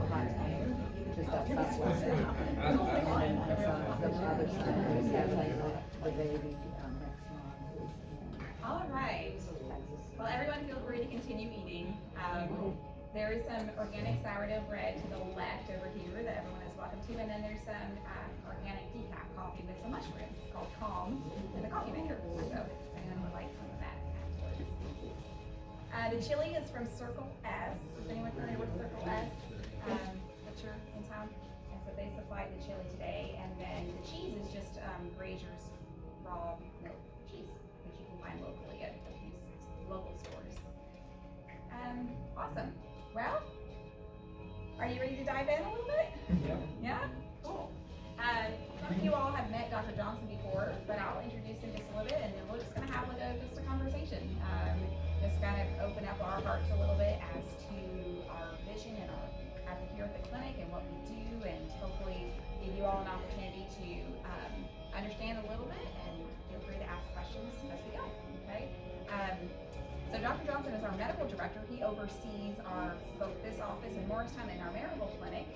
hot tank, just outside West End. And then the other son is having the baby, next month. All right. Well, everyone feel free to continue eating. There is some organic sourdough bread to the left over here that everyone is welcome to, and then there's some organic decaf coffee with some mushrooms called Calm in the coffee maker. So anyone would like some of that afterwards. The chili is from Circle S. Is anyone familiar with Circle S? Butcher in town. And so they supplied the chili today, and then the cheese is just Grazier's raw milk cheese, which you can find locally at these local stores. Awesome. Well, are you ready to dive in a little bit? Yeah. Yeah? Cool. Some of you all have met Dr. Johnson before, but I'll introduce him just a little bit, and then we're just going to have just a conversation. Just kind of open up our hearts a little bit as to our vision and our here at the clinic and what we do, and hopefully give you all an opportunity to understand a little bit, and feel free to ask questions as we go. Okay. So Dr. Johnson is our medical director. He oversees both this office in Morristown and our Maryville clinic.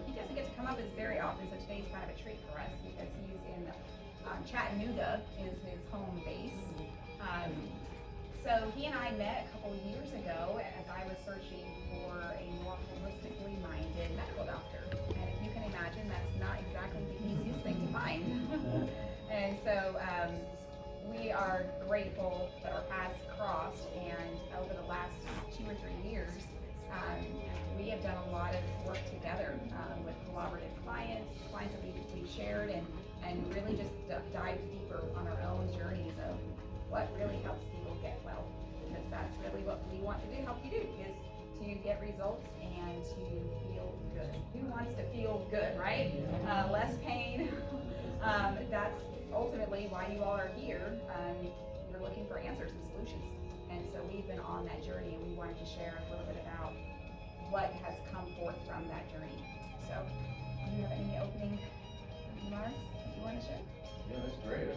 He doesn't get to come up as very often, so today's kind of a treat for us because he's in Chattanooga is his home base. So he and I met a couple of years ago as I was searching for a more holistically minded medical doctor. And if you can imagine, that's not exactly the easiest thing to find. And so we are grateful that our paths crossed, and over the last 2 or 3 years, we have done a lot of work together with collaborative clients that we've shared, and really just dive deeper on our own journeys of what really helps people get well, because that's really what we want to do, help you do, is to get results and to feel good. Who wants to feel good, right? Less pain. That's ultimately why you all are here. You're looking for answers and solutions. And so we've been on that journey, and we wanted to share a little bit about what has come forth from that journey. So, do you have any opening remarks that you want to share? Yeah, that's great.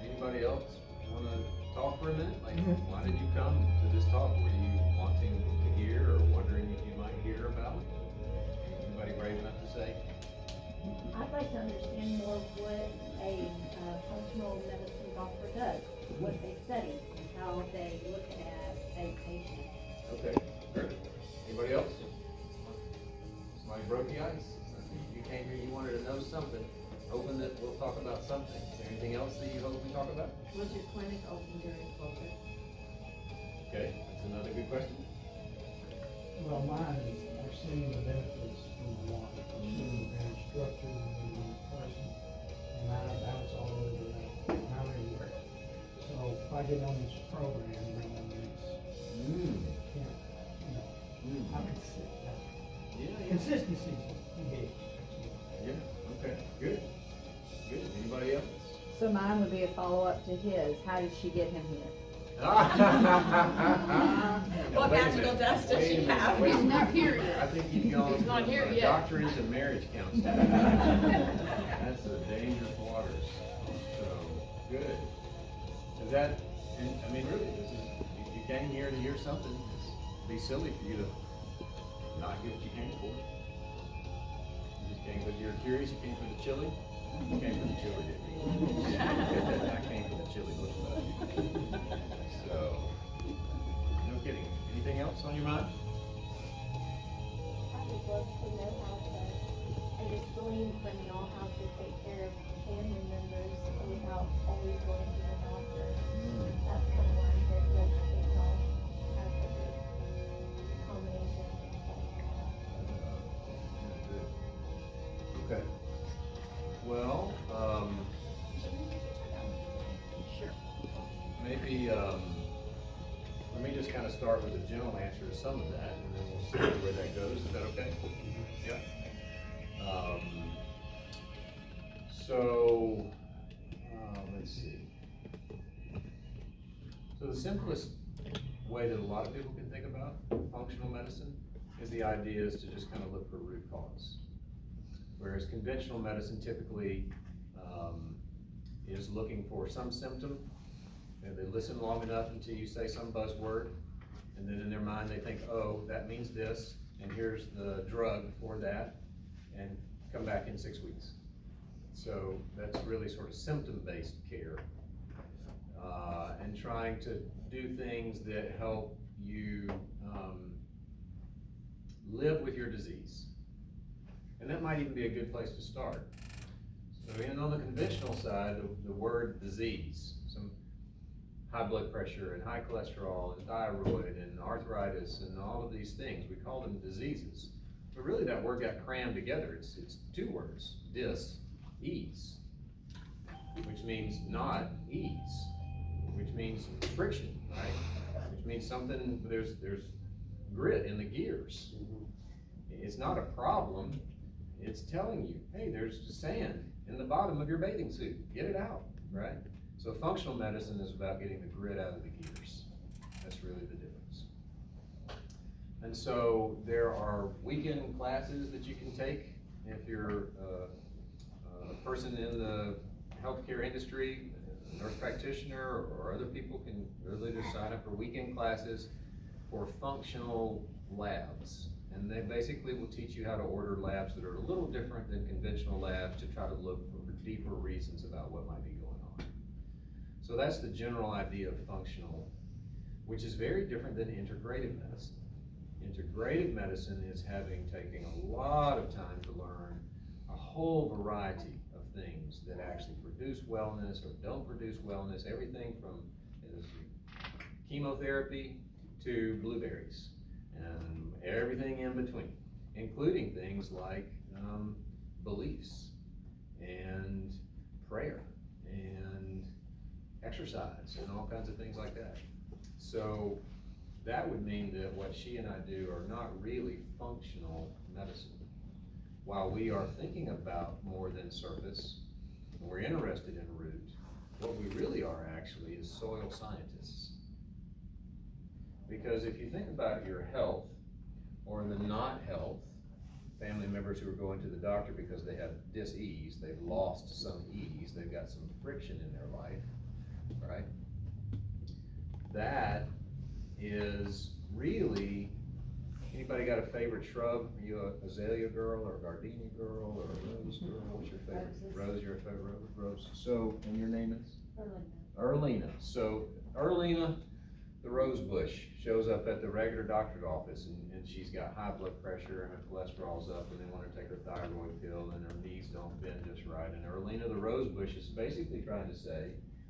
Anybody else want to talk for a minute? Like, why did you come to this talk? Were you wanting to hear or wondering if you might hear about it? Anybody brave enough to say? I'd like to understand more what a functional medicine doctor does, what they study, and how they look at a patient. Okay, great. Anybody else? Somebody broke the ice? You came here, you wanted to know something. Hoping that we'll talk about something. Is there anything else that you hope we talk about? Was your clinic open during COVID? Okay, that's another good question. Well, mine is, I've seen the benefits from the water, I've seen the very structure of the person, and I bounce all over that, and I'm everywhere. So if I get on this program, then I can sit down. Yeah. Consistency is big. Yeah, okay, good. Good, anybody else? So mine would be a follow-up to his. How did she get him here? What magical dust does she have? He's not here yet. I think you've gone He's not from here a yet. doctor into marriage counseling. That's a dangerous waters. So, good. Is that, and, I mean, really, this is, you came here to hear something. It'd be silly for you to not get what you came for. You just came because you're curious, you came for the chili. You came for the chili, didn't you? I came for the chili, what about you? So, no kidding. Anything else on your mind? I would love to know how to, I just glean from y'all how to take care of family members without always going to the doctor. That's the one that looks at y'all as a good combination and stuff like that. Okay. Well, Sure. maybe, let me just kind of start with a general answer to some of that, and then we'll see where that goes. Is that okay? Yeah. So, let's see. So the simplest way that a lot of people can think about functional medicine is the idea is to just kind of look for root cause. Whereas conventional medicine typically is looking for some symptom, and they listen long enough until you say some buzzword, and then in their mind they think, oh, that means this, and here's the drug for that, and come back in 6 weeks. So that's really sort of symptom-based care, and trying to do things that help you live with your disease. And that might even be a good place to start. So on the conventional side, the word disease, some high blood pressure and high cholesterol and thyroid and arthritis and all of these things, we call them diseases. But really that word got crammed together. It's 2 words, ease, which means not ease, which means friction, right? Which means something, there's grit in the gears. It's not a problem, it's telling you, hey, there's sand in the bottom of your bathing suit, get it out, right? So functional medicine is about getting the grit out of the gears. That's really the difference. And so there are weekend classes that you can take if you're a person in the healthcare industry, a nurse practitioner, or other people can really just sign up for weekend classes for functional labs. And they basically will teach you how to order labs that are a little different than conventional labs to try to look for deeper reasons about what might be going on. So that's the general idea of functional, which is very different than integrative medicine. Integrative medicine is taking a lot of time to learn a whole variety of things that actually produce wellness or don't produce wellness, everything from chemotherapy to blueberries, and everything in between, including things like beliefs and prayer and exercise and all kinds of things like that. So that would mean that what she and I do are not really functional medicine. While we are thinking about more than surface, and we're interested in root, what we really are actually is soil scientists. Because if you think about your health, or the not health, family members who are going to the doctor because they have dis-ease, they've lost some ease, they've got some friction in their life, right? That is really, anybody got a favorite shrub? Are you a azalea girl or a gardenia girl or a rose girl? What's your favorite? Rose, you're a favorite rose. So, and your name is? Erlina. So, Erlina, the rose bush, shows up at the regular doctor's office, and she's got high blood pressure and her cholesterol's up, and they want her to take her thyroid pill, and her knees don't bend just right. And Erlina, the rose bush, is basically trying to say,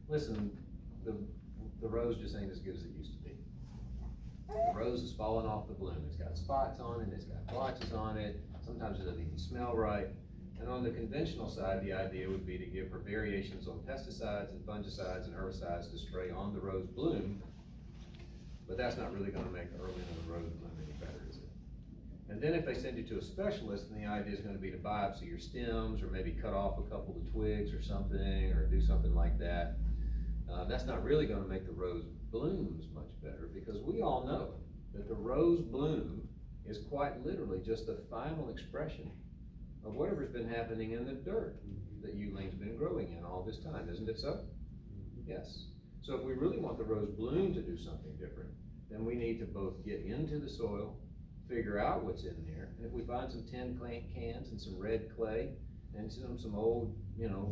listen, the rose just ain't as good as it used to be. The rose is falling off the bloom. It's got spots on it, it's got blotches on it, sometimes it doesn't even smell right. And on the conventional side, the idea would be to give her variations on pesticides and fungicides and herbicides to spray on the rose bloom, but that's not really gonna make Erlina the rose bloom any better, is it? And then if they send you to a specialist, then the idea is gonna be to biopsy your stems, or maybe cut off a couple of twigs or something, or do something like that. That's not really gonna make the rose blooms much better, because we all know that the rose bloom is quite literally just the final expression of whatever's been happening in the dirt that Eulene's been growing in all this time, isn't it so? Yes. So if we really want the rose bloom to do something different, then we need to both get into the soil, figure out what's in there, and if we find some tin cans and some red clay and some old,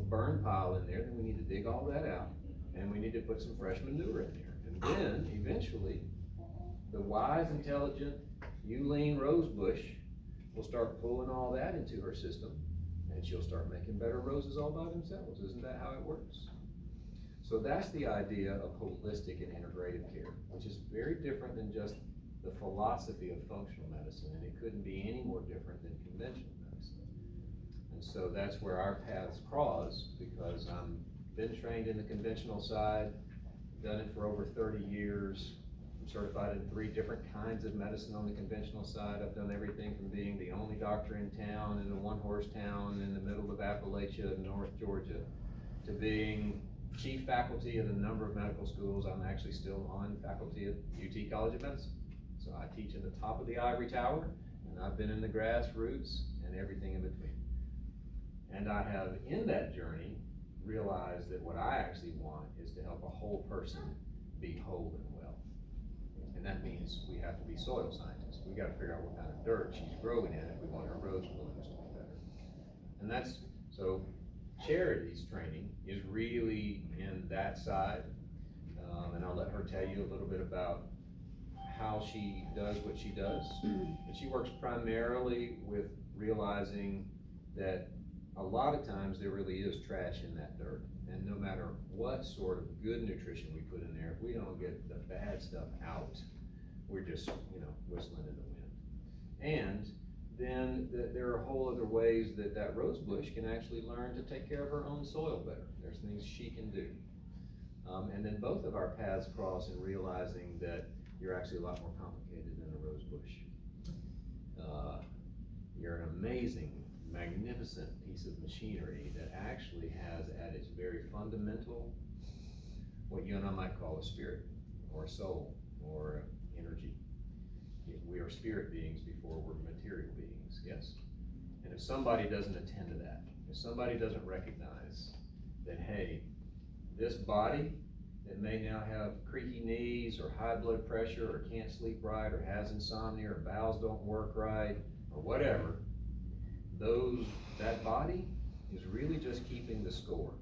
burn pile in there, then we need to dig all that out, and we need to put some fresh manure in there. And then, eventually, the wise, intelligent Eulene rosebush will start pulling all that into her system, and she'll start making better roses all by themselves. Isn't that how it works? So that's the idea of holistic and integrative care, which is very different than just the philosophy of functional medicine, and it couldn't be any more different than conventional medicine. And so that's where our paths cross, because I've been trained in the conventional side, done it for over 30 years. I'm certified in 3 different kinds of medicine on the conventional side. I've done everything from being the only doctor in town, in a one-horse town in the middle of Appalachia, North Georgia, to being chief faculty at a number of medical schools. I'm actually still on faculty at UT College of Medicine. So I teach at the top of the ivory tower, and I've been in the grassroots and everything in between. And I have, in that journey, realized that what I actually want is to help a whole person be whole and well. And that means we have to be soil scientists. we gotta figure out what kind of dirt she's growing in if we want her rose blooms to be better. And that's, so Charity's training is really in that side. And I'll let her tell you a little bit about how she does what she does. And she works primarily with realizing that a lot of times there really is trash in that dirt. And no matter what sort of good nutrition we put in there, if we don't get the bad stuff out, we're just, whistling in the wind. And then there are whole other ways that rose bush can actually learn to take care of her own soil better. There's things she can do. And then both of our paths cross in realizing that you're actually a lot more complicated than a rose bush. You're an amazing, magnificent piece of machinery that actually has at its very fundamental what you and I might call a spirit, or a soul, or energy. We are spirit beings before we're material beings, yes? And if somebody doesn't attend to that, if somebody doesn't recognize that, hey, this body that may now have creaky knees, or high blood pressure, or can't sleep right, or has insomnia, or bowels don't work right, or whatever, that body is really just keeping the score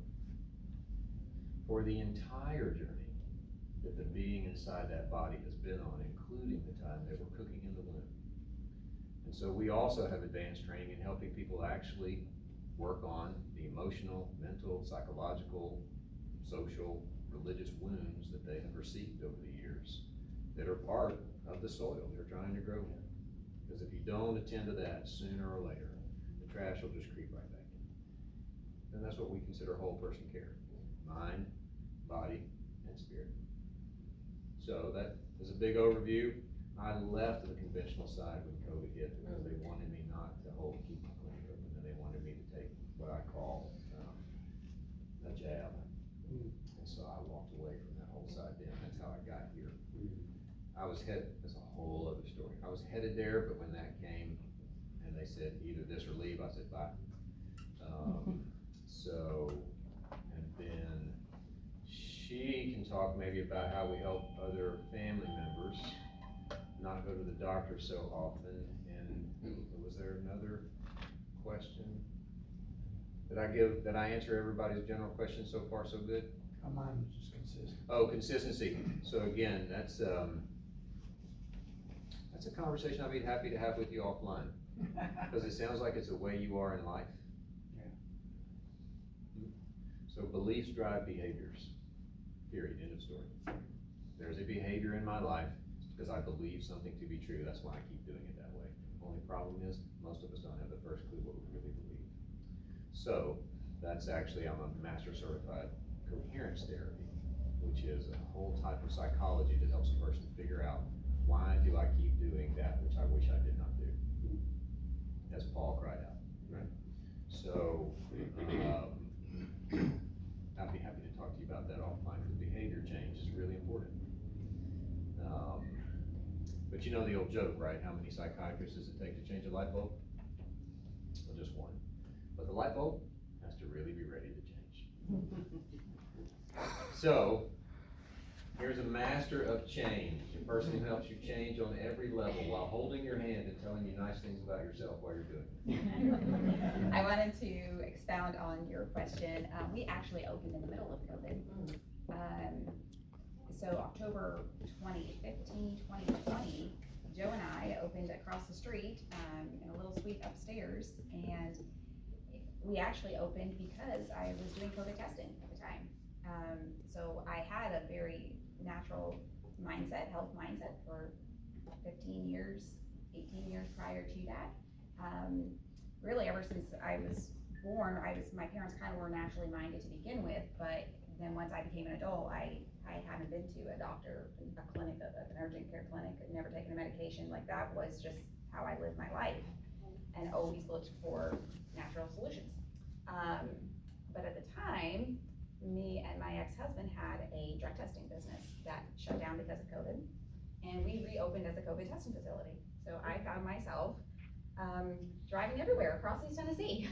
for the entire journey that the being inside that body has been on, including the time they were cooking in the womb. And so we also have advanced training in helping people actually work on the emotional, mental, psychological, social, religious wounds that they have received over the years that are part of the soil they're trying to grow in. Because if you don't attend to that, sooner or later, the trash will just creep right back in. And that's what we consider whole person care: mind, body, and spirit. So that is a big overview. I left the conventional side when COVID hit because they wanted me not to keep my clinic open, and they wanted me to take what I call a jab. And so I walked away from that whole side then. That's how I got here. That's a whole other story. I was headed there, but when that came and they said either this or leave, I said bye. And then she can talk maybe about how we help other family members not go to the doctor so often. And was there another question? Did I answer everybody's general question so far so good? Mine was just consistent. Oh, consistency. So again, that's a conversation I'd be happy to have with you offline, because it sounds like it's the way you are in life. Yeah. So beliefs drive behaviors, period, end of story. There's a behavior in my life because I believe something to be true. That's why I keep doing it that way. Only problem is, most of us don't have the first clue what we really believe. So that's actually, I'm a master certified coherence therapy, which is a whole type of psychology that helps a person figure out, why do I keep doing that which I wish I did not do? As Paul cried out, right? So I'd be happy to talk to you about that offline, because behavior change is really important. But you know the old joke, right? How many psychiatrists does it take to change a light bulb? Well, just one. But the light bulb has to really be ready to change. So, here's a master of change, a person who helps you change on every level while holding your hand and telling you nice things about yourself while you're doing it. I wanted to expound on your question. We actually opened in the middle of COVID. So October 2015, 2020, Joe and I opened across the street in a little suite upstairs, and we actually opened because I was doing COVID testing at the time. So I had a very natural mindset, health mindset for 15 years, 18 years prior to that. Really ever since I was born, my parents kind of were naturally minded to begin with, but then once I became an adult, I haven't been to a doctor, a clinic, an urgent care clinic, I'd never taken a medication. Like, that was just how I lived my life, and always looked for natural solutions. But at the time, me and my ex-husband had a drug testing business that shut down because of COVID, and we reopened as a COVID testing facility. So I found myself driving everywhere across East Tennessee,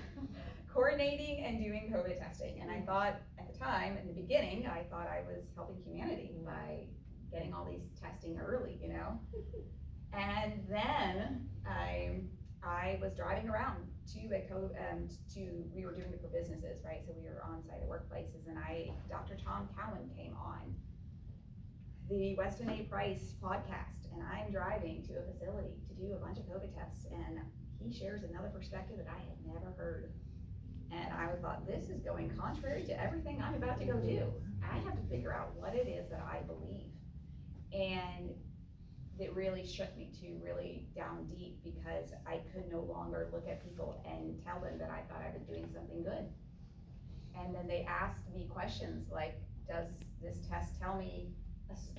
coordinating and doing COVID testing. And I thought at the time, in the beginning, I thought I was helping humanity by getting all these testing early, And then I was driving around we were doing it for businesses, right? So we were on site at workplaces, and Dr. Tom Cowan came on the Weston A. Price podcast, and I'm driving to a facility to do a bunch of COVID tests, and he shares another perspective that I had never heard. And I thought, this is going contrary to everything I'm about to go do. I have to figure out what it is that I believe. And it really shook me to really down deep, because I could no longer look at people and tell them that I thought I was doing something good. And then they asked me questions like, does this test tell me,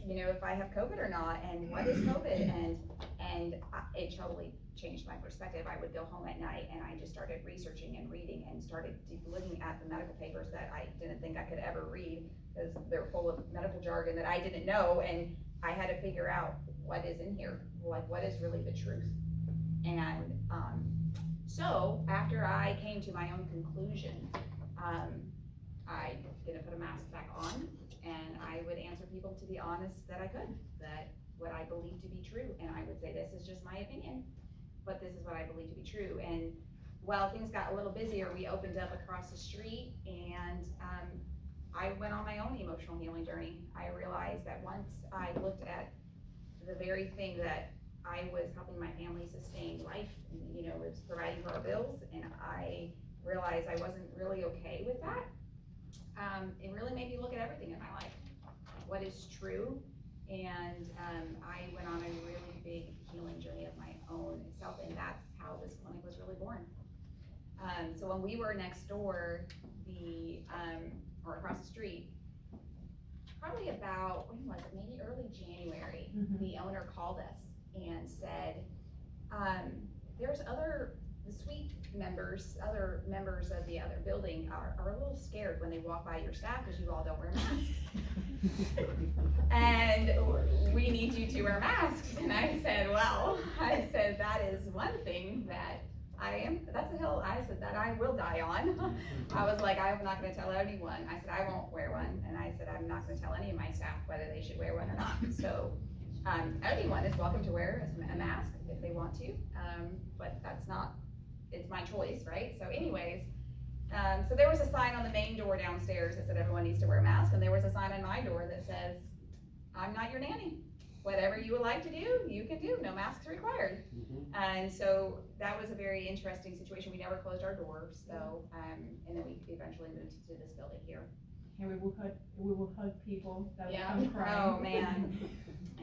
if I have COVID or not, and what is COVID? And it totally changed my perspective. I would go home at night and I just started researching and reading and started looking at the medical papers that I didn't think I could ever read, because they're full of medical jargon that I didn't know, and I had to figure out what is in here, like what is really the truth. And so after I came to my own conclusion, I didn't put a mask back on, and I would answer people to be honest that I could, that what I believe to be true, and I would say, this is just my opinion, but this is what I believe to be true. And while things got a little busier, we opened up across the street, and I went on my own emotional healing journey. I realized that once I looked at the very thing that I was helping my family sustain life, was providing for our bills, and I realized I wasn't really okay with that. It really made me look at everything in my life, what is true, and I went on a really big healing journey of my own self, and that's how this clinic was really born. So when we were next door, or across the street, probably about, when was it, maybe early January, the owner called us and said, there's the suite members, other members of the other building are a little scared when they walk by your staff because you all don't wear masks. And we need you to wear masks. And I said, that is one thing that that's a hill, I said, that I will die on. I was like, I'm not gonna tell anyone. I said, I won't wear one. And I said, I'm not gonna tell any of my staff whether they should wear one or not. So anyone is welcome to wear a mask if they want to, but it's my choice, right? So anyways, so there was a sign on the main door downstairs that said everyone needs to wear a mask, and there was a sign on my door that says, I'm not your nanny. Whatever you would like to do, you can do, no masks required. And so that was a very interesting situation. We never closed our doors, so, and then we eventually moved to this building here. And we will hug people that will Yeah. come crying. Oh man,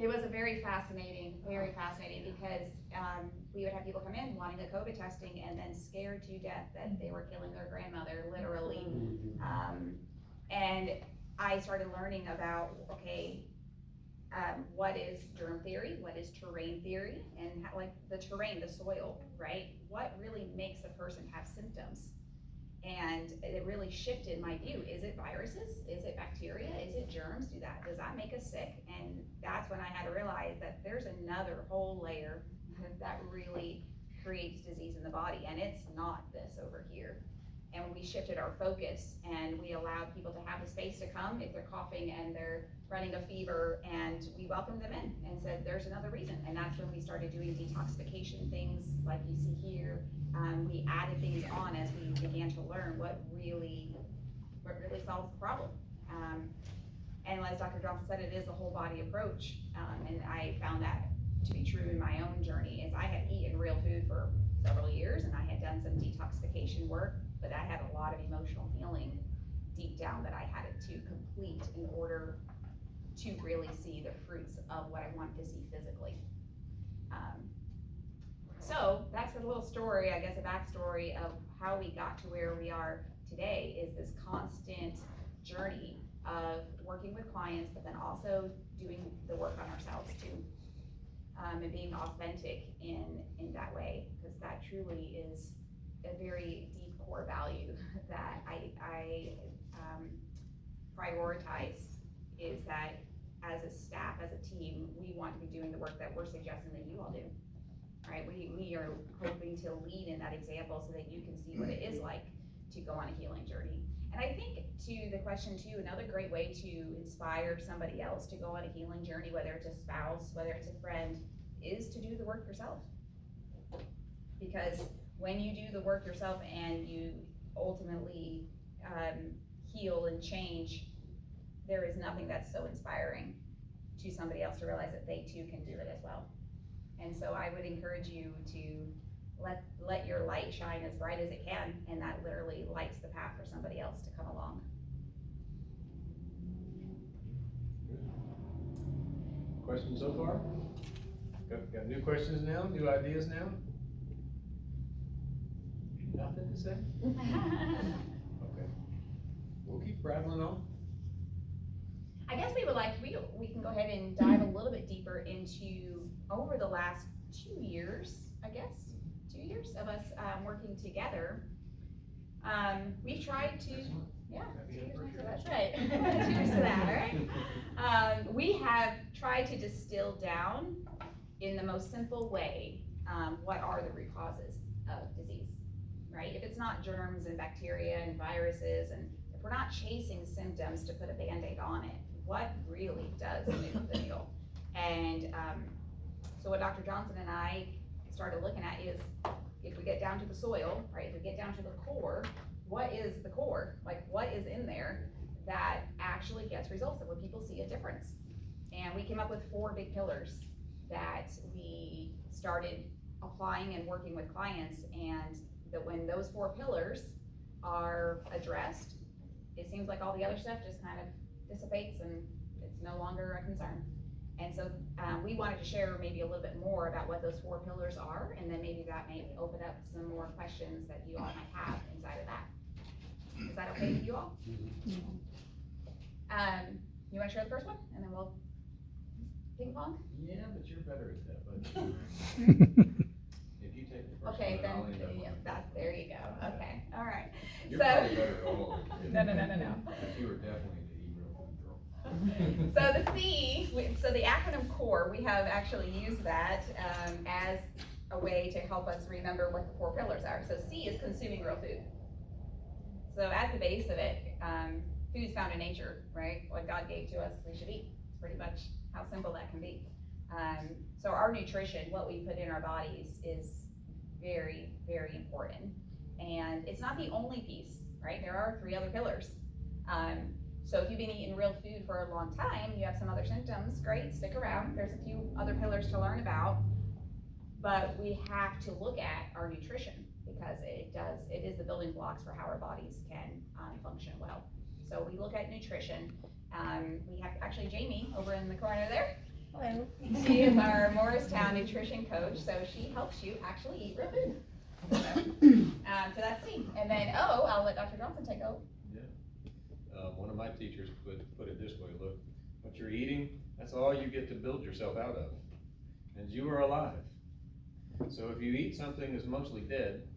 it was a very fascinating, because we would have people come in wanting the COVID testing and then scared to death that they were killing their grandmother, literally. And I started learning about, what is germ theory, what is terrain theory, and how, like the terrain, the soil, right? What really makes a person have symptoms? And it really shifted my view. Is it viruses? Is it bacteria? Is it germs? Does that make us sick? And that's when I had to realize that there's another whole layer that really creates disease in the body, and it's not this over here. And we shifted our focus, and we allowed people to have the space to come if they're coughing and they're running a fever, and we welcomed them in and said, there's another reason. And that's when we started doing detoxification things like you see here. We added things on as we began to learn what really solves the problem. And as Dr. Johnson said, it is a whole body approach. And I found that to be true in my own journey, is I had eaten real food for several years, and I had done some detoxification work, but I had a lot of emotional healing deep down that I had to complete in order to really see the fruits of what I wanted to see physically. So that's a little story, I guess, a backstory of how we got to where we are today, is this constant journey of working with clients, but then also doing the work on ourselves too. And being authentic in that way, because that truly is a very deep core value that I prioritize, is that as a staff, as a team, we want to be doing the work that we're suggesting that you all do, right? We are hoping to lead in that example so that you can see what it is like to go on a healing journey. And I think, to the question too, another great way to inspire somebody else to go on a healing journey, whether it's a spouse, whether it's a friend, is to do the work yourself. Because when you do the work yourself and you ultimately heal and change, there is nothing that's so inspiring to somebody else to realize that they too can do it as well. And so I would encourage you to let your light shine as bright as it can, and that literally lights the path for somebody else to come along. Questions so far? Got new questions now, new ideas now? Nothing to say? Okay. We'll keep rattling on. I guess we can go ahead and dive a little bit deeper into over the last 2 years, I guess, 2 years of us working together. We've tried to, yeah, 2 years, so that's right. Cheers to that, all right? We have tried to distill down in the most simple way, what are the root causes of disease, right? If it's not germs and bacteria and viruses, and if we're not chasing symptoms to put a Band-Aid on it, what really does move the needle? And so what Dr. Johnson and I started looking at is, if we get down to the soil, right, if we get down to the core, what is the core? Like, what is in there that actually gets results, that where people see a difference? And we came up with 4 big pillars that we started applying and working with clients, and that when those 4 pillars are addressed, it seems like all the other stuff just kind of dissipates and it's no longer a concern. And so we wanted to share maybe a little bit more about what those 4 pillars are, and then maybe that may open up some more questions that you all might have inside of that. Is that okay with you all? You want to share the first one, and then we'll ping pong? Yeah, but you're better at that, but if you take the first Okay, one, then, I'll end up yeah, on there you go. Okay, all right. You're So- probably better at all of it. No. But you were definitely the real food girl. So the C, so the acronym CORE, we have actually used that as a way to help us remember what the 4 pillars are. So C is consuming real food. So at the base of it, food's found in nature, right? What God gave to us, we should eat. It's pretty much how simple that can be. So our nutrition, what we put in our bodies, is very, very important. And it's not the only piece, right? There are 3 other pillars. So if you've been eating real food for a long time, you have some other symptoms, great, stick around. There's a few other pillars to learn about. But we have to look at our nutrition, because it is the building blocks for how our bodies can function well. So we look at nutrition. We have actually Jamie over in the corner there. Hello. She is our Morristown nutrition coach, so she helps you actually eat real food. So that's C. And then O, I'll let Dr. Johnson take over. One of my teachers put it this way: look, what you're eating, that's all you get to build yourself out of, and you are alive. So if you eat something that's mostly dead,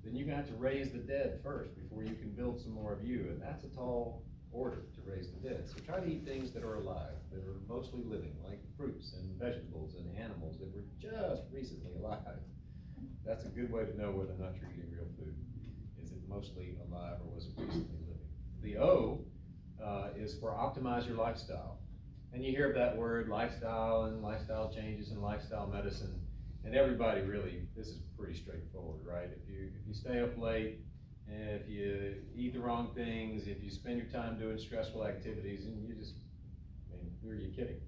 then you got to raise the dead first before you can build some more of you, and that's a tall order to raise the dead. So try to eat things that are alive, that are mostly living, like fruits and vegetables and animals that were just recently alive. That's a good way to know whether or not you're eating real food. Is it mostly alive, or was it recently living? The O is for optimize your lifestyle. And you hear that word lifestyle and lifestyle changes and lifestyle medicine. And everybody really, this is pretty straightforward, right? If you stay up late, if you eat the wrong things, if you spend your time doing stressful activities, and who are you kidding?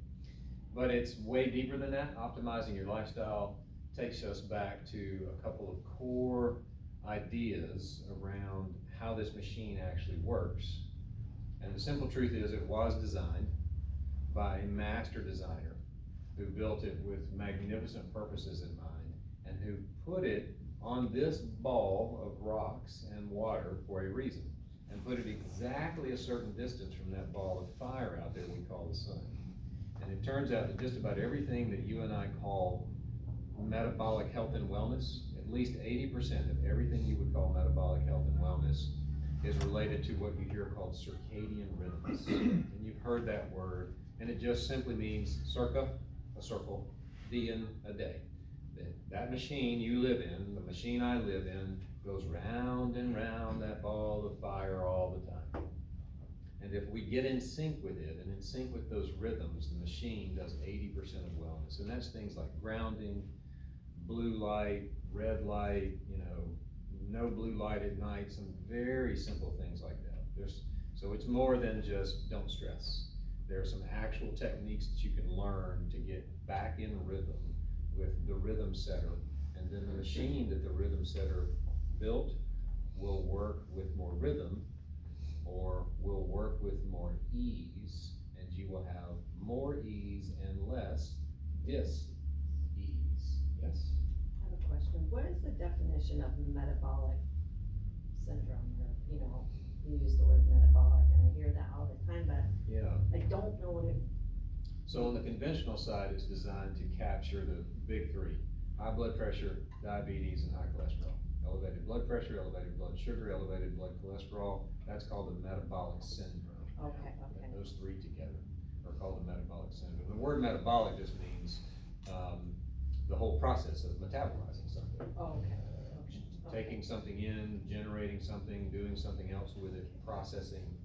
But it's way deeper than that. Optimizing your lifestyle takes us back to a couple of core ideas around how this machine actually works. And the simple truth is, it was designed by a master designer who built it with magnificent purposes in mind, and who put it on this ball of rocks and water for a reason, and put it exactly a certain distance from that ball of fire out there we call the sun. And it turns out that just about everything that you and I call metabolic health and wellness, at least 80% of everything you would call metabolic health and wellness, is related to what you hear called circadian rhythms. And you've heard that word, and it just simply means circa, a circle, dian, a day. That machine you live in, the machine I live in, goes round and round that ball of fire all the time. And if we get in sync with it and in sync with those rhythms, the machine does 80% of wellness. And that's things like grounding, blue light, red light, no blue light at night, some very simple things like that. So it's more than just don't stress. There are some actual techniques that you can learn to get back in rhythm with the rhythm setter. And then the machine that the rhythm setter built will work with more rhythm, or will work with more ease, and you will have more ease and less dis-ease. Yes? I have a question. What is the definition of metabolic syndrome? Or, you use the word metabolic, and I hear that all the time, but Yeah. I don't know what it. So on the conventional side, it's designed to capture the big three: high blood pressure, diabetes, and high cholesterol. Elevated blood pressure, elevated blood sugar, elevated blood cholesterol, that's called the metabolic syndrome. Okay. Those three together are called the metabolic syndrome. The word metabolic just means, the whole process of metabolizing something. Okay. Taking something in, generating something, doing something else with it, processing.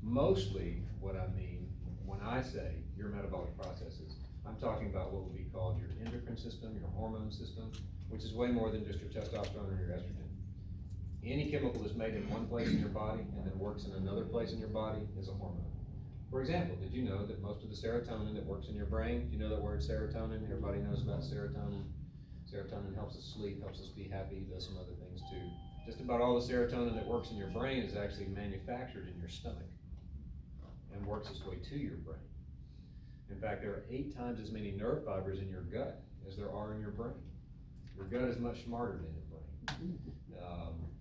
Mostly what I mean when I say your metabolic processes, I'm talking about what would be called your endocrine system, your hormone system, which is way more than just your testosterone or your estrogen. Any chemical that's made in one place in your body and then works in another place in your body is a hormone. For example, did you know that most of the serotonin that works in your brain, do you know that word serotonin? Everybody knows about serotonin. Serotonin helps us sleep, helps us be happy, does some other things too. Just about all the serotonin that works in your brain is actually manufactured in your stomach and works its way to your brain. In fact, there are 8 times as many nerve fibers in your gut as there are in your brain. Your gut is much smarter than your brain.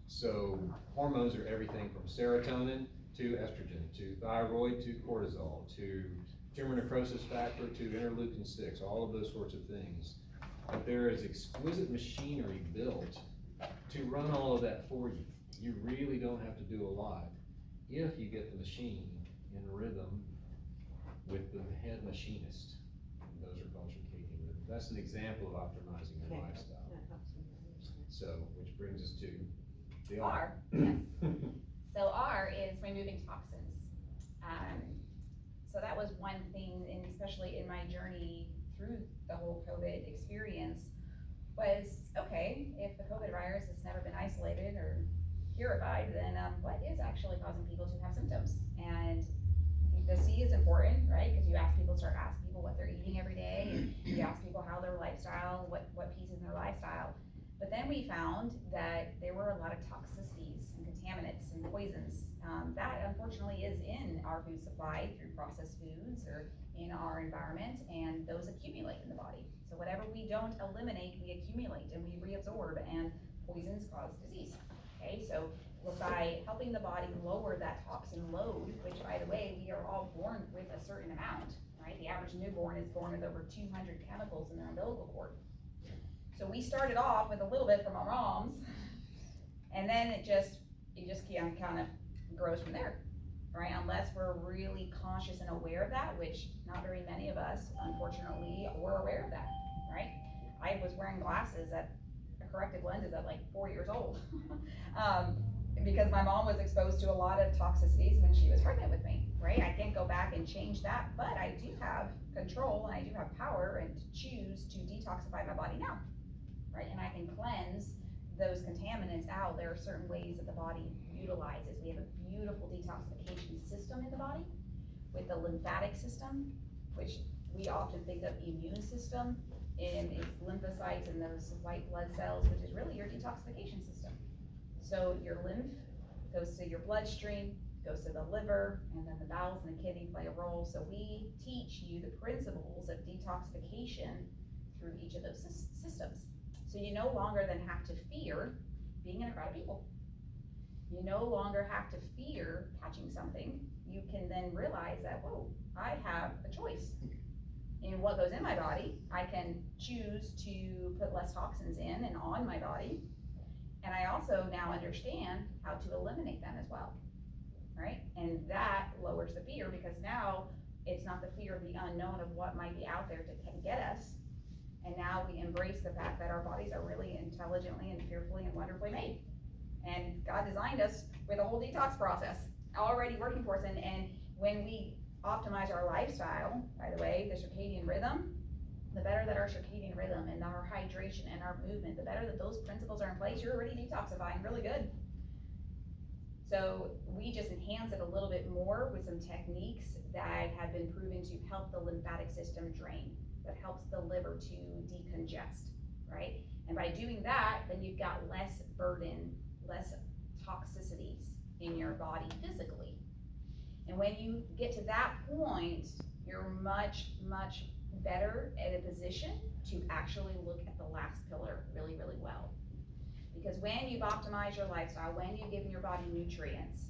So hormones are everything from serotonin to estrogen, to thyroid, to cortisol, to tumor necrosis factor, to interleukin 6, all of those sorts of things. But there is exquisite machinery built to run all of that for you. You really don't have to do a lot if you get the machine in rhythm with the head machinist. And those are called circadian rhythms. That's an example of optimizing your Okay. lifestyle. That helps me understand. So, which brings us to the R, yes. So R is removing toxins. So that was one thing, and especially in my journey through the whole COVID experience, was, okay, if the COVID virus has never been isolated or purified, then what is actually causing people to have symptoms? And the C is important, right? Because you ask people, start asking people what they're eating every day, and you ask people how their lifestyle, what pieces in their lifestyle. But then we found that there were a lot of toxicities and contaminants and poisons that unfortunately is in our food supply through processed foods or in our environment, and those accumulate in the body. So whatever we don't eliminate, we accumulate and we reabsorb, and poisons cause disease. Okay, so by helping the body lower that toxin load, which by the way, we are all born with a certain amount, right? The average newborn is born with over 200 chemicals in their umbilical cord. So we started off with a little bit from our moms, and then it just kind of grows from there, right? Unless we're really conscious and aware of that, which not very many of us, unfortunately, were aware of that, right? I was wearing glasses corrective lenses at like 4 years old, because my mom was exposed to a lot of toxicities when she was pregnant with me, right? I can't go back and change that, but I do have control and I do have power and to choose to detoxify my body now, right? And I can cleanse those contaminants out. There are certain ways that the body utilizes. We have a beautiful detoxification system in the body with the lymphatic system, which we often think of immune system, and it's lymphocytes and those white blood cells, which is really your detoxification system. So your lymph goes to your bloodstream, goes to the liver, and then the bowels and the kidney play a role. So we teach you the principles of detoxification through each of those systems. So you no longer then have to fear being in a crowd of people. You no longer have to fear catching something. You can then realize that, whoa, I have a choice in what goes in my body. I can choose to put less toxins in and on my body. And I also now understand how to eliminate them as well, right? And that lowers the fear, because now it's not the fear of the unknown of what might be out there to get us. And now we embrace the fact that our bodies are really intelligently and fearfully and wonderfully made. And God designed us with a whole detox process. already working for us, and when we optimize our lifestyle, by the way, the circadian rhythm, the better that our circadian rhythm and our hydration and our movement, the better that those principles are in place, you're already detoxifying really good. So we just enhance it a little bit more with some techniques that have been proven to help the lymphatic system drain, that helps the liver to decongest, right? And by doing that, then you've got less burden, less toxicities in your body physically. And when you get to that point, you're much, much better at a position to actually look at the last pillar really, really well. Because when you've optimized your lifestyle, when you've given your body nutrients,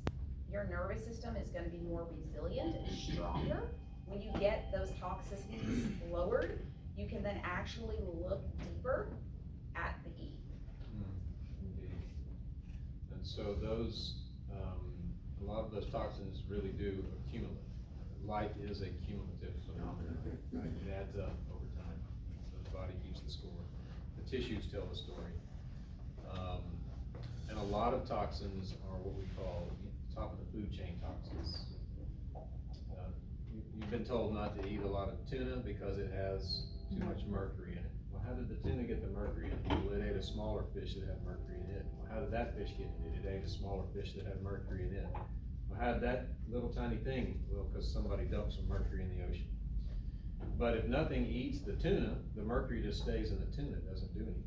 your nervous system is gonna be more resilient and stronger. When you get those toxicities lowered, you can then actually look deeper at the E. Indeed. And so those, a lot of those toxins really do accumulate. Life is a cumulative phenomenon, right? It adds up over time. So the body keeps the score. The tissues tell the story. And a lot of toxins are what we call top of the food chain toxins. You've been told not to eat a lot of tuna because it has too much mercury in it. Well, how did the tuna get the mercury in it? Well, it ate a smaller fish that had mercury in it. Well, how did that fish get in it? It ate a smaller fish that had mercury in it. Well, how did that little tiny thing? Well, because somebody dumped some mercury in the ocean. But if nothing eats the tuna, the mercury just stays in the tuna, it doesn't do anything.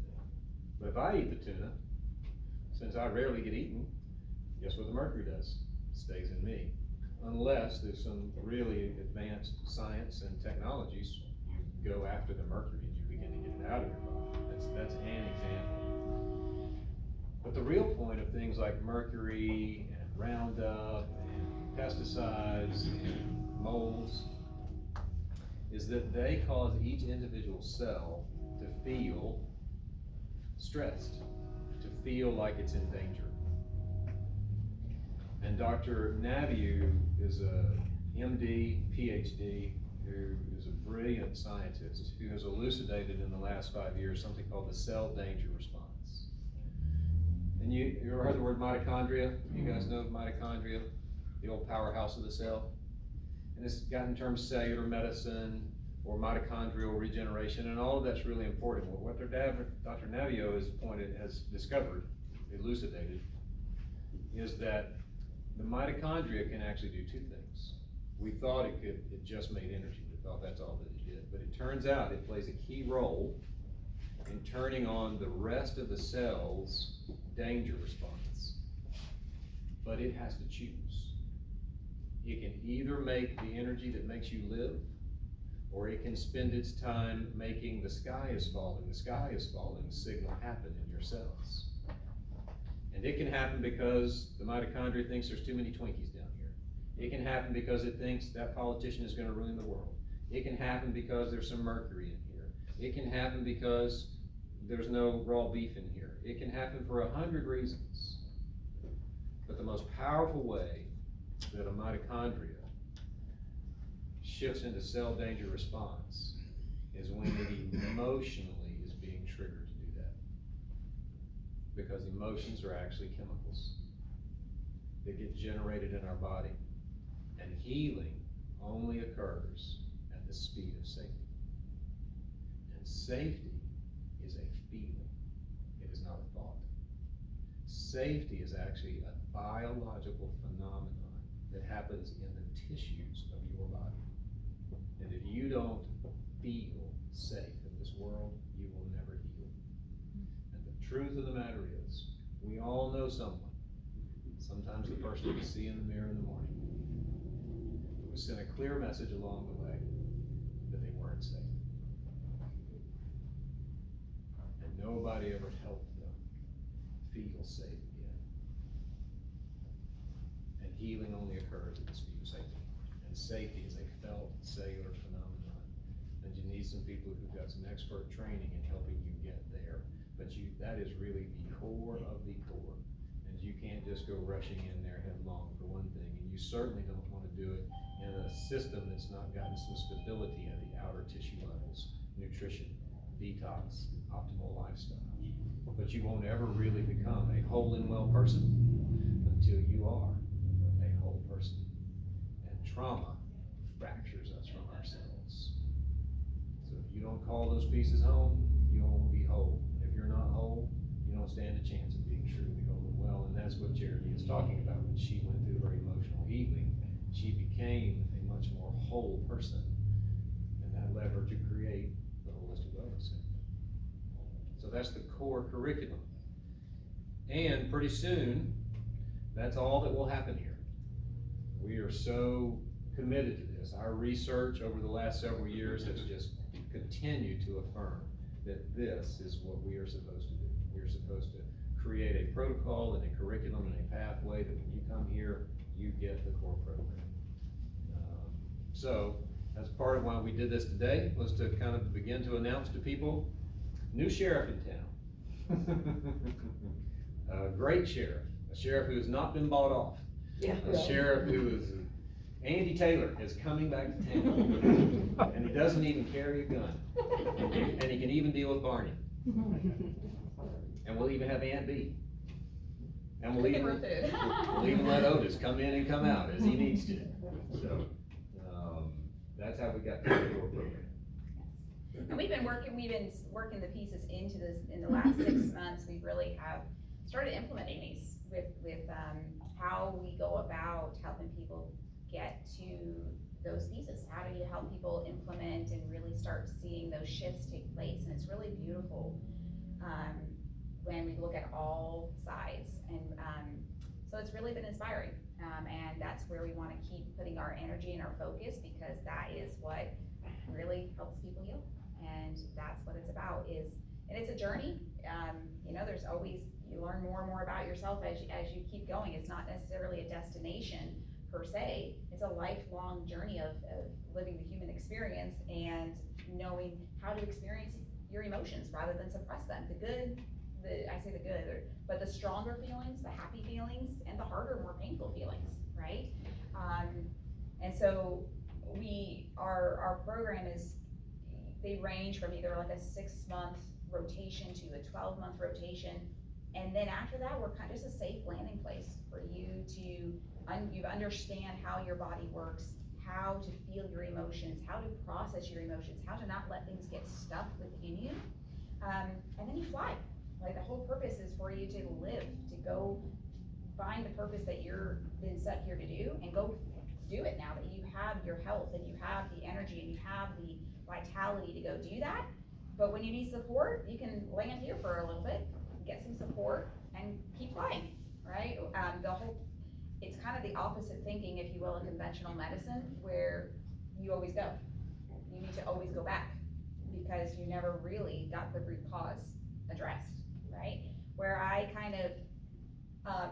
But if I eat the tuna, since I rarely get eaten, guess what the mercury does? It stays in me. Unless there's some really advanced science and technologies, you go after the mercury and you begin to get it out of your body. That's an example. But the real point of things like mercury and Roundup and pesticides and molds is that they cause each individual cell to feel stressed, to feel like it's in danger. And Dr. Naviu is a MD, PhD, who is a brilliant scientist who has elucidated in the last 5 years something called the cell danger response. And you ever heard the word mitochondria? You guys know mitochondria, the old powerhouse of the cell? And it's gotten terms cellular medicine or mitochondrial regeneration, and all of that's really important. Well, what Dr. Naviu has discovered, elucidated, is that the mitochondria can actually do two things. We thought it just made energy. We thought that's all that it did. But it turns out it plays a key role in turning on the rest of the cell's danger response. But it has to choose. It can either make the energy that makes you live, or it can spend its time making the sky is falling signal happen in your cells. And it can happen because the mitochondria thinks there's too many Twinkies down here. It can happen because it thinks that politician is going to ruin the world. It can happen because there's some mercury in here. It can happen because there's no raw beef in here. It can happen for 100 reasons. But the most powerful way that a mitochondria shifts into cell danger response is when it emotionally is being triggered to do that. Because emotions are actually chemicals that get generated in our body, and healing only occurs at the speed of safety. And safety is a feeling, it is not a thought. Safety is actually a biological phenomenon that happens in the tissues of your body. And if you don't feel safe in this world, you will never heal. And the truth of the matter is, we all know someone, sometimes the person you see in the mirror in the morning, who was sent a clear message along the way that they weren't safe. And nobody ever helped them feel safe again. And healing only occurs at the speed of safety. And safety is a felt cellular phenomenon. And you need some people who've got some expert training in helping you get there. But that is really the core of the core. And you can't just go rushing in there headlong for one thing. And you certainly don't want to do it in a system that's not gotten some stability at the outer tissue levels. Nutrition, detox, optimal lifestyle. But you won't ever really become a whole and well person until you are a whole person. And trauma fractures us from ourselves. So if you don't call those pieces home, you won't be whole. And if you're not whole, you don't stand a chance of being truly whole and well. And that's what Charity is talking about. When she went through her emotional healing, she became a much more whole person. And that led her to create the Holistic Wellness Center. So that's the core curriculum. And pretty soon, that's all that will happen here. We are so committed to this. Our research over the last several years has just continued to affirm that this is what we are supposed to do. We're supposed to create a protocol and a curriculum and a pathway that when you come here, you get the core program. So, as part of why we did this today was to kind of begin to announce to people, new sheriff in town. A great sheriff, a sheriff who has not been bought off. Yeah. A sheriff who is, Andy Taylor is coming back to town. And he doesn't even carry a gun. And he can even deal with Barney. And we'll even have Aunt B. And we'll even let Otis come in and come out as he needs to. So, that's how we got to the core program. And we've been working the pieces into this in the last 6 months. We really have started implementing these with how we go about helping people get to those pieces. How do you help people implement and really start seeing those shifts take place? And it's really beautiful when we look at all sides. And so it's really been inspiring. And that's where we want to keep putting our energy and our focus, because that is what really helps people heal. And that's what it's about and it's a journey. There's always, you learn more and more about yourself as you keep going. It's not necessarily a destination per se. It's a lifelong journey of living the human experience and knowing how to experience your emotions rather than suppress them. But the stronger feelings, the happy feelings, and the harder, more painful feelings, right? And so our program they range from either like a 6-month rotation to a 12-month rotation. And then after that, we're kind of just a safe landing place for you to you understand how your body works, how to feel your emotions, how to process your emotions, how to not let things get stuck within you. And then you fly. Like, the whole purpose is for you to live, to go find the purpose that you're been set here to do, and go do it now that you have your health and you have the energy and you have the vitality to go do that. But when you need support, you can land here for a little bit, get some support, and keep flying, right? It's kind of the opposite thinking, if you will, in conventional medicine, where you always go. You need to always go back because you never really got the root cause addressed, right? Where I kind of,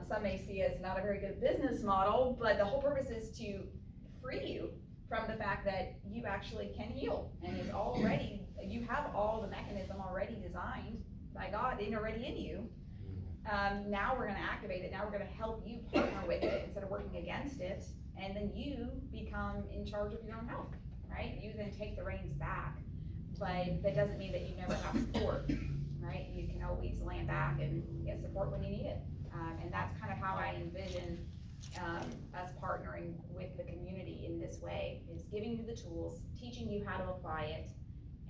some may see as not a very good business model, but the whole purpose is to free you from the fact that you actually can heal, and it's already, you have all the mechanism already designed by God and already in you. Now we're going to activate it. Now we're going to help you partner with it instead of working against it, and then you become in charge of your own health, right? You then take the reins back, but that doesn't mean that you never have support, right? You can always land back and get support when you need it, and that's kind of how I envision us partnering with the community in this way, is giving you the tools, teaching you how to apply it,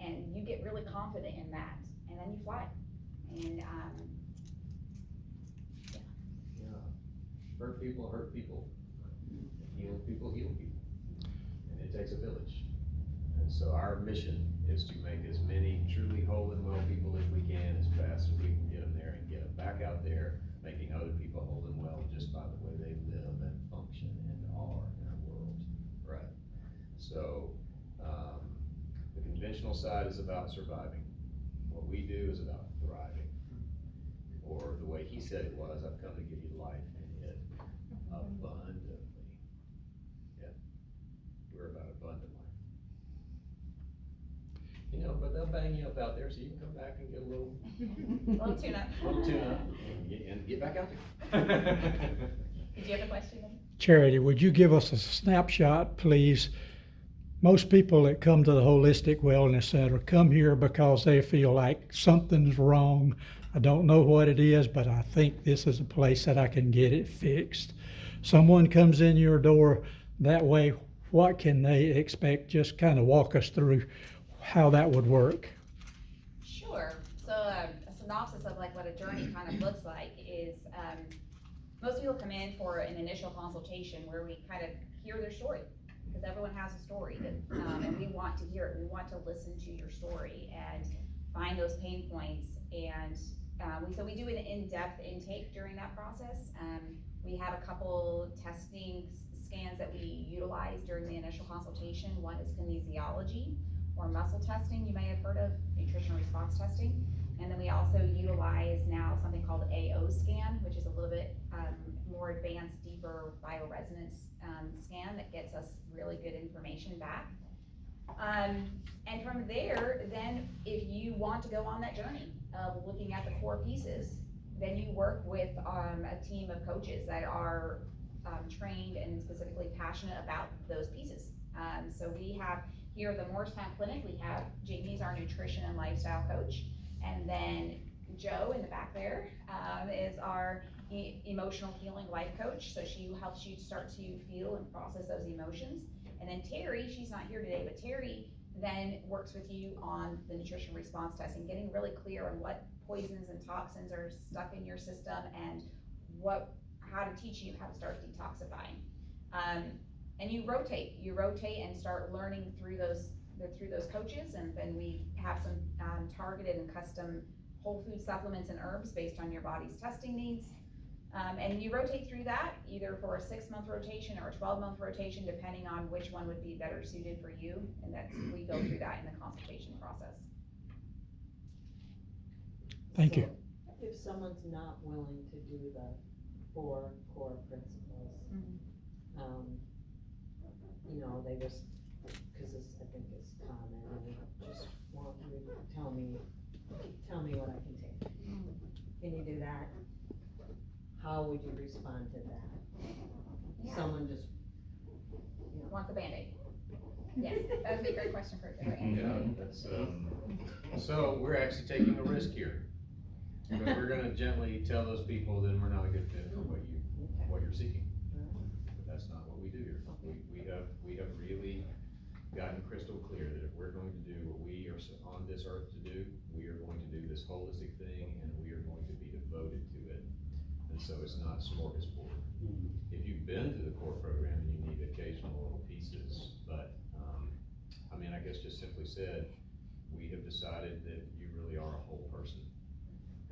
and you get really confident in that, and then you fly. And hurt people hurt people, heal people heal people, and it takes a village. And so our mission is to make as many truly whole and well people as we can, as fast as we can get them there, and get them back out there making other people whole and well just by the way they live and function and are in our world, right? So the conventional side is about surviving. What we do is about thriving, or the way he said it was, I've come to give you life and it abundantly. Yeah, we're about abundant life. But they'll bang you up out there, so you can come back and get a little tune-up. And get back out there. Did you have a question? Charity, would you give us a snapshot, please? Most people that come to the Holistic Wellness Center come here because they feel like something's wrong. I don't know what it is, but I think this is a place that I can get it fixed. someone comes in your door that way, what can they expect? Just kind of walk us through how that would work. Sure. So a synopsis of like what a journey kind of looks like is, most people come in for an initial consultation where we kind of hear their story, because everyone has a story that, and we want to hear it. We want to listen to your story and find those pain points. And so we do an in-depth intake during that process. We have a couple testing scans that we utilize during the initial consultation. One is kinesiology or muscle testing, you may have heard of, nutrition response testing. And then we also utilize now something called AO scan, which is a little bit more advanced, deeper bioresonance scan that gets us really good information back. And from there, then if you want to go on that journey of looking at the core pieces, then you work with a team of coaches that are trained and specifically passionate about those pieces. So we have here at the Morristown Clinic, we have Jamie's our nutrition and lifestyle coach, and then Joe in the back there is our emotional healing life coach. So she helps you start to feel and process those emotions. And then Terry, she's not here today, but Terry then works with you on the nutrition response testing, getting really clear on what poisons and toxins are stuck in your system and how to teach you how to start detoxifying. And you rotate and start learning through those coaches, and then we have some targeted and custom whole food supplements and herbs based on your body's testing needs. And you rotate through that either for a 6-month rotation or a 12-month rotation, depending on which one would be better suited for you. And we go through that in the consultation process. Thank you. If someone's not willing to do the 4 core principles, you know, they just, because this I think is common, and they just want you to tell me what I can take. Can you do that? How would you respond to that? Yeah. Someone just, Wants a Band-Aid. Yes, that would be a great question for Terry. Yeah, that's, so we're actually taking a risk here. Because we're gonna gently tell those people that we're not a good fit for what you're seeking. But that's not what we do here. We have really gotten crystal clear that if we're going to do what we are on this earth to do, we are going to do this holistic thing, and we are going to be devoted to it. And so it's not smorgasbord. If you've been through the core program and you need occasional little pieces, but, I mean, I guess just simply said, we have decided that you really are a whole person.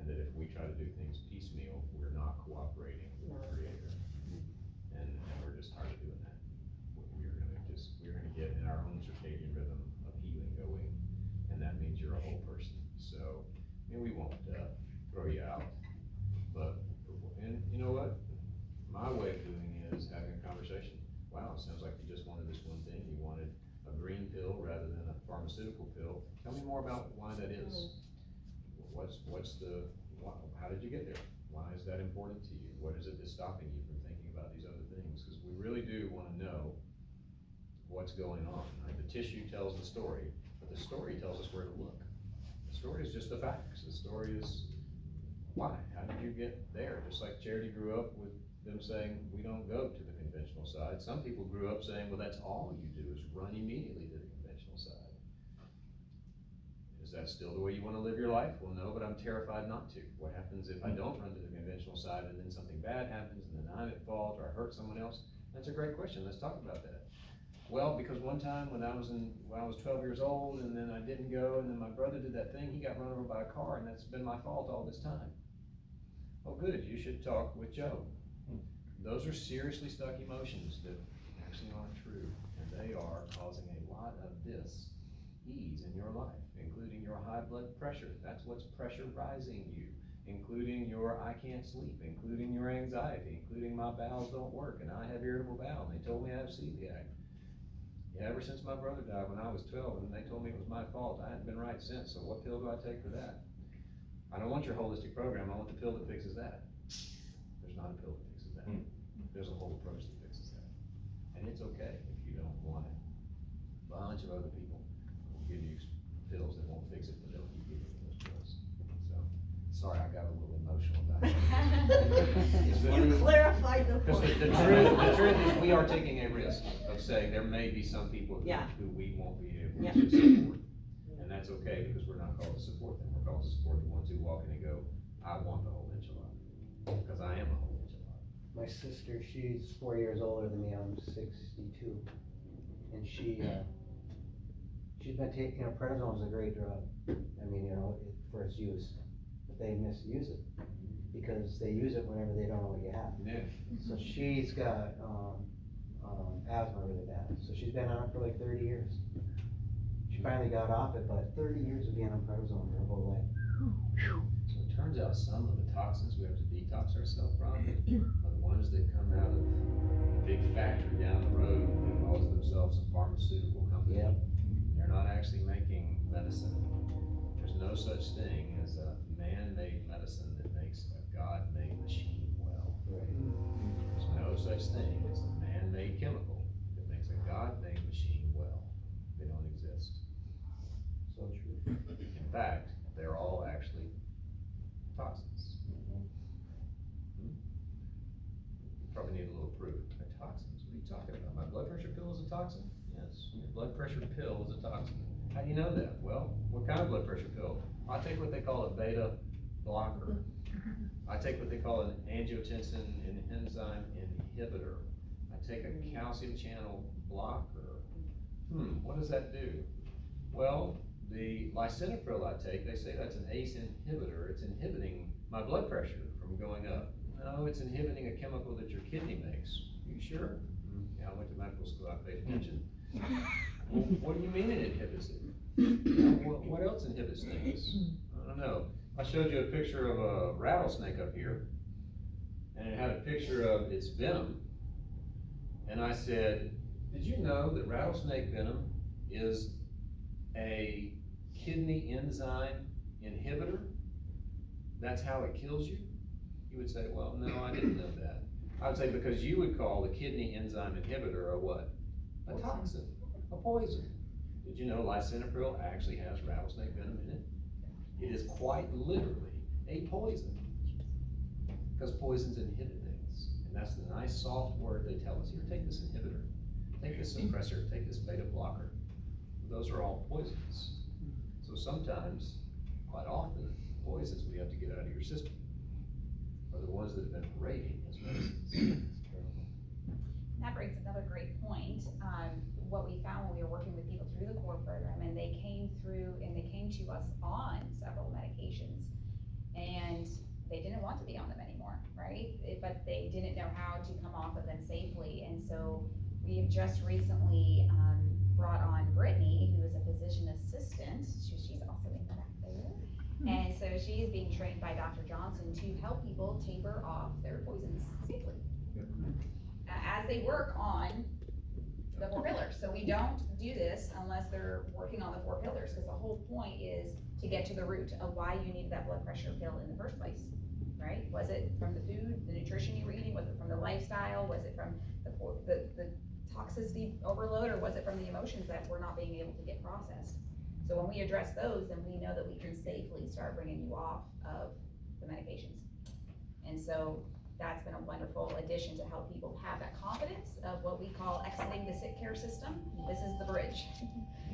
And that if we try to do things piecemeal, we're not cooperating with the Creator. And we're just tired of doing that. We're gonna get in our own circadian rhythm of healing going, and that means you're a whole person. So, I mean, we won't throw you out, and you know what? My way of doing it is having a conversation. Wow, it sounds like you just wanted this one thing. You wanted a green pill rather than a pharmaceutical pill. Tell me more about why that is. How did you get there? Why is that important to you? What is it that's stopping you from thinking about these other things? Because we really do want to know what's going on. Right? The tissue tells the story, but the story tells us where to look. The story is just the facts. The story is why? How did you get there? Just like Charity grew up with them saying, we don't go to the conventional side. Some people grew up saying, well, that's all you do is run immediately to the conventional side. Is that still the way you want to live your life? Well, no, but I'm terrified not to. What happens if I don't run to the conventional side and then something bad happens and then I'm at fault or I hurt someone else? That's a great question. Let's talk about that. Well, because one time when I was 12 years old and then I didn't go and then my brother did that thing, he got run over by a car and that's been my fault all this time. Oh, good. You should talk with Joe. Those are seriously stuck emotions that actually aren't true, and they are causing a lot of dis-ease in your life, including your high blood pressure. That's what's pressurizing you, including your I can't sleep, including your anxiety, including my bowels don't work, and I have irritable bowel, and they told me I have celiac. Yeah, ever since my brother died when I was 12, and they told me it was my fault, I hadn't been right since, so what pill do I take for that? I don't want your holistic program, I want the pill that fixes that. There's not a pill that fixes that. There's a whole approach that fixes that. And it's okay if you don't want it. A bunch of other people will give you pills that won't fix it, but they'll keep giving you those pills. So Sorry, I got a little emotional about it. You clarified the Because point. the truth is, we are taking a risk of saying there may be some people Yeah. who we won't be able Yeah. to support. And that's okay, because we're not called to support them, we're called to support the ones who walk in and go, I want the whole enchilada, because I am a whole enchilada. My sister, she's 4 years older than me, I'm 62. And she's been taking, prednisone is a great drug. I mean, for its use, but they misuse it because they use it whenever they don't know what you have. Yeah. So she's got, asthma really bad, so she's been on it for like 30 years. She finally got off it, but 30 years of being on prednisone her whole life. So it turns out some of the toxins we have to detox ourselves from are the ones that come out of a big factory down the road that calls themselves a pharmaceutical company. Yep. They're not actually making medicine. There's no such thing as a man-made medicine that makes a God-made machine well. Right. There's no such thing as a man-made chemical that makes a God-made machine well. They don't exist. So true. In fact, they're all actually toxins. Probably need a little proof. They're toxins. What are you talking about? My blood pressure pill is a toxin? Yes, your blood pressure pill is a toxin. How do you know that? Well, what kind of blood pressure pill? I take what they call a beta blocker. I take what they call an angiotensin enzyme inhibitor. I take a calcium channel blocker. What does that do? Well, the lisinopril I take, they say that's an ACE inhibitor. It's inhibiting my blood pressure from going up. No, it's inhibiting a chemical that your kidney makes. You sure? Yeah, I went to medical school, I paid attention. Well, what do you mean it inhibits it? What else inhibits things? I don't know. I showed you a picture of a rattlesnake up here, and it had a picture of its venom. And I said, did you know that rattlesnake venom is a kidney enzyme inhibitor? That's how it kills you? You would say, well, no, I didn't know that. I would say, because you would call the kidney enzyme inhibitor a what? A toxin, a poison. Did you know lisinopril actually has rattlesnake venom in it? It is quite literally a poison, because poisons inhibit things. And that's the nice soft word they tell us. Here, take this inhibitor, take this suppressor, take this beta blocker. Those are all poisons. So sometimes, quite often, poisons we have to get out of your system are the ones that have been parading as medicines. That brings another great point. What we found when we were working with people through the core program, and they came to us on several medications, and they didn't want to be on them anymore, right? But they didn't know how to come off of them safely, and so we have just recently brought on Brittany, who is a physician assistant. She's also in the back there. And so she is being trained by Dr. Johnson to help people taper off their poisons safely as they work on the 4 pillars. So we don't do this unless they're working on the 4 pillars, because the whole point is to get to the root of why you need that blood pressure pill in the first place, right? Was it from the food, the nutrition you were eating? Was it from the lifestyle? Was it from the toxicity overload, or was it from the emotions that we're not being able to get processed? So when we address those, then we know that we can safely start bringing you off of the medications. And so that's been a wonderful addition to help people have that confidence of what we call exiting the sick care system. This is the bridge.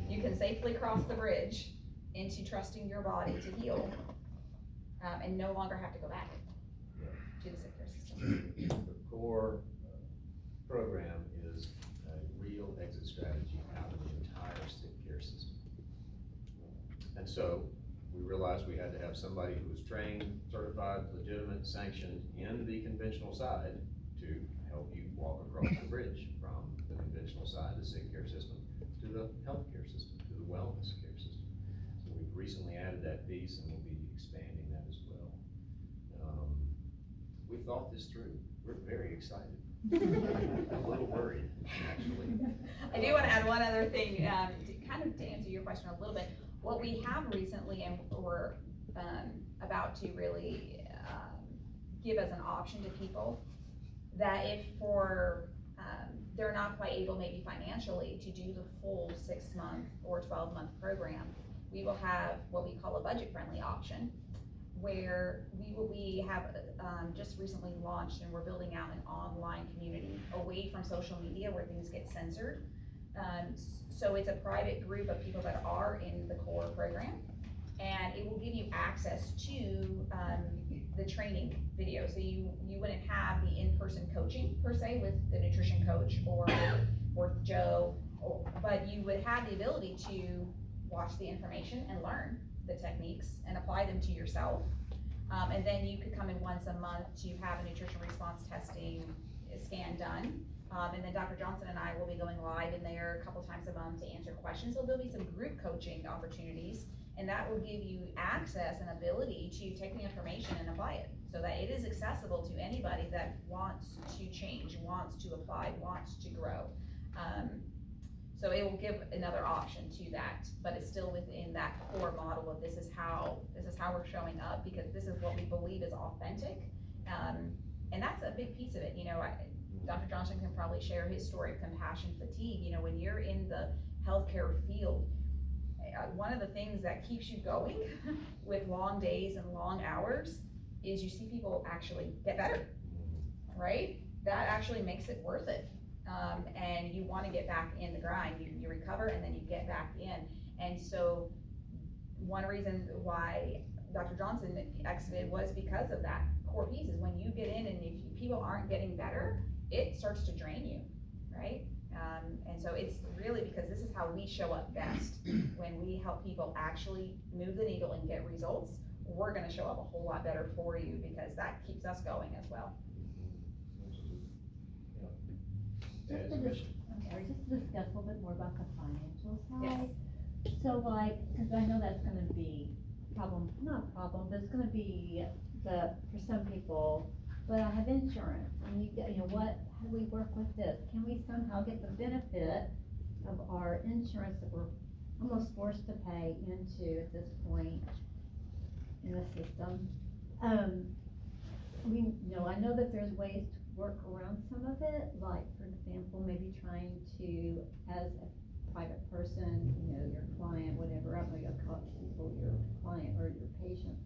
You can safely cross the bridge into trusting your body to heal, and no longer have to go back to the sick care system. The core program is a real exit strategy out of the entire sick care system. And so we realized we had to have somebody who was trained, certified, legitimate, sanctioned in the conventional side to help you walk across the bridge from the conventional side, the sick care system, to the healthcare system, to the wellness care system. So we've recently added that piece, and we'll be expanding that as well. We thought this through. We're very excited. I'm a little worried, actually. I do want to add one other thing, to answer your question a little bit. What we have recently, and we're about to really give as an option to people, that if they're not quite able maybe financially to do the full 6-month or 12-month program, we will have what we call a budget-friendly option, where we have, just recently launched, and we're building out an online community away from social media where things get censored. So it's a private group of people that are in the core program, and it will give you access to, the training video. So you wouldn't have the in-person coaching per se with the nutrition coach or Joe, but you would have the ability to watch the information and learn the techniques and apply them to yourself. And then you could come in once a month to have a nutrition response testing scan done. And then Dr. Johnson and I will be going live in there a couple times a month to answer questions. So there'll be some group coaching opportunities, and that will give you access and ability to take the information and apply it, so that it is accessible to anybody that wants to change, wants to apply, wants to grow. So it will give another option to that, but it's still within that core model of this is how we're showing up, because this is what we believe is authentic. And that's a big piece of it. Dr. Johnson can probably share his story of compassion fatigue. When you're in the healthcare field, one of the things that keeps you going with long days and long hours is you see people actually get better, right? That actually makes it worth it. And you want to get back in the grind. You recover and then you get back in. And so one reason why Dr. Johnson exited was because of that core piece, is when you get in and if people aren't getting better, it starts to drain you, right? And so it's really because this is how we show up best. When we help people actually move the needle and get results, we're gonna show up a whole lot better for you, because that keeps us going as well. Just to discuss a little bit more about the financial side. Yes. So cause I know that's gonna be not problem, but it's gonna be for some people, but I have insurance, and how do we work with this? Can we somehow get the benefit of our insurance that we're almost forced to pay into at this point in the system? I know that there's ways to work around some of it, like, for example, maybe trying to, as a private person, your client, whatever, I don't know, you'll call people your client or your patient,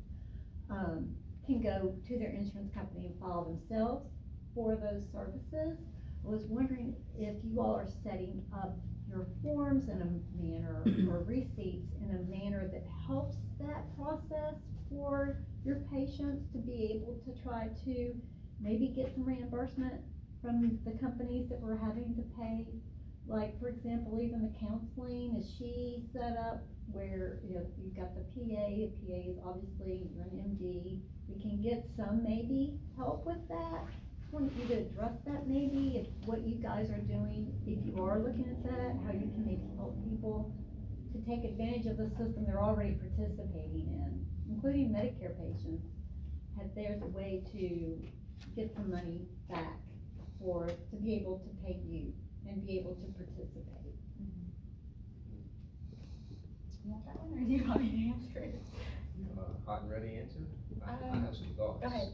can go to their insurance company and file themselves for those services. I was wondering if you all are setting up your forms in a manner, or receipts in a manner that helps that process for your patients to be able to try to maybe get some reimbursement from the companies that we're having to pay. Like, for example, even the counseling, is she set up where, you've got the PA is obviously, you're an MD, we can get some maybe help with that. I want you to address that maybe, if what you guys are doing, if you are looking at that, how you can maybe help people to take advantage of the system they're already participating in, including Medicare patients, if there's a way to get some money back to be able to pay you and be able to participate. You want that one, or do you want me to answer it? Hot and ready answer? I have some thoughts. Go ahead.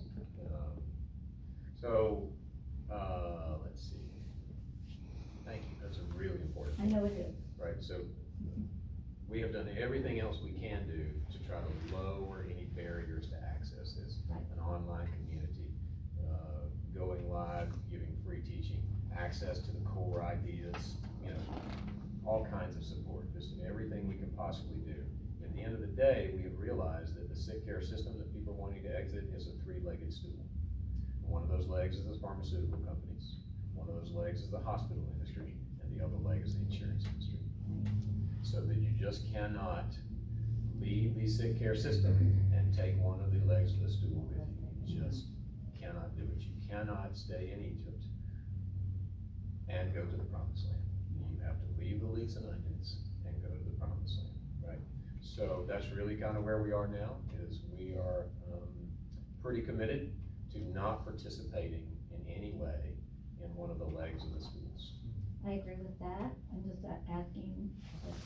Let's see. Thank you, that's a really important I point. know it is. Right, so we have done everything else we can do to try to lower any barriers to access this. Right. An online community, going live, giving free teaching, access to the core ideas, all kinds of support, just everything we can possibly do. At the end of the day, we have realized that the sick care system that people are wanting to exit is a three-legged stool. One of those legs is the pharmaceutical companies, one of those legs is the hospital industry, and the other leg is the insurance industry. So that you just cannot leave the sick care system and take one of the legs of the stool with you. You just cannot do it. You cannot stay in Egypt and go to the promised land. You have to leave the leeks and onions and go to the promised land, right? So that's really kind of where we are now, is we are pretty committed to not participating in any way in one of the legs of the stools. I agree with that. I'm just asking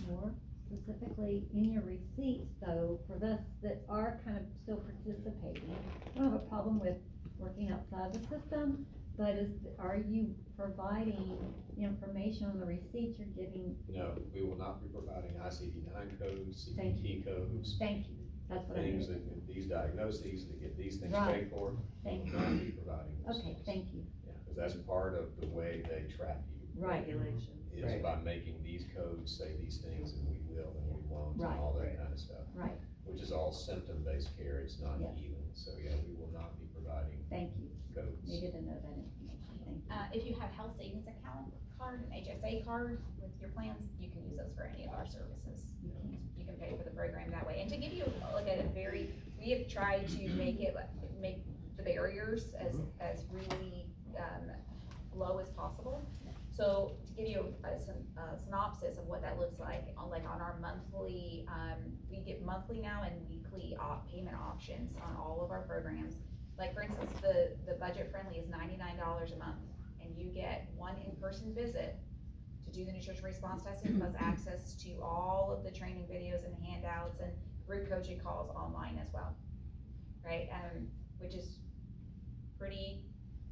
more specifically in your receipts, though, for us that are kind of still participating. I don't have a problem with working outside the system, but are you providing information on the receipts you're giving? No, we will not be providing ICD-9 codes, Thank CPT codes. Thank you. That's what I things, mean. that these diagnoses, to get these things Right. paid for, Thank we're you. gonna be providing those Okay, things. thank you. Yeah, because that's part of the way they trap you. Right. Regulations. Is Right. by making these codes say these things, and we will and we won't, and Right. all that kind of stuff. Right, Which is all symptom-based care, it's not Yes. healing, so yeah, we will not be providing thank you. codes. Needed to know that information, thank you. If you have health savings account card, an HSA card with your plans, you can use those for any of our services. You can pay for the program that way. And to give you like a very, we have tried to make the barriers as really, low as possible. So to give you a synopsis of what that looks like, on our monthly, we get monthly now and weekly payment options on all of our programs. Like for instance, the budget friendly is $99 a month, and you get one in-person visit to do the nutrition response testing, plus access to all of the training videos and handouts and group coaching calls online as well, right? Which is pretty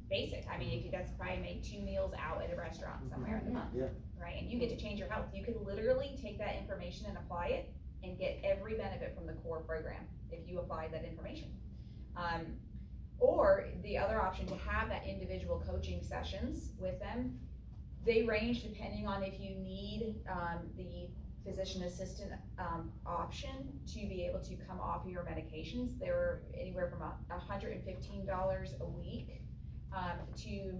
basic. I mean, that's probably make 2 meals out at a restaurant somewhere in the month, Yeah. right? And you get to change your health. You could literally take that information and apply it and get every benefit from the core program if you apply that information. Or the other option, to have that individual coaching sessions with them. They range depending on if you need the physician assistant option to be able to come off of your medications. They're anywhere from $115 a week to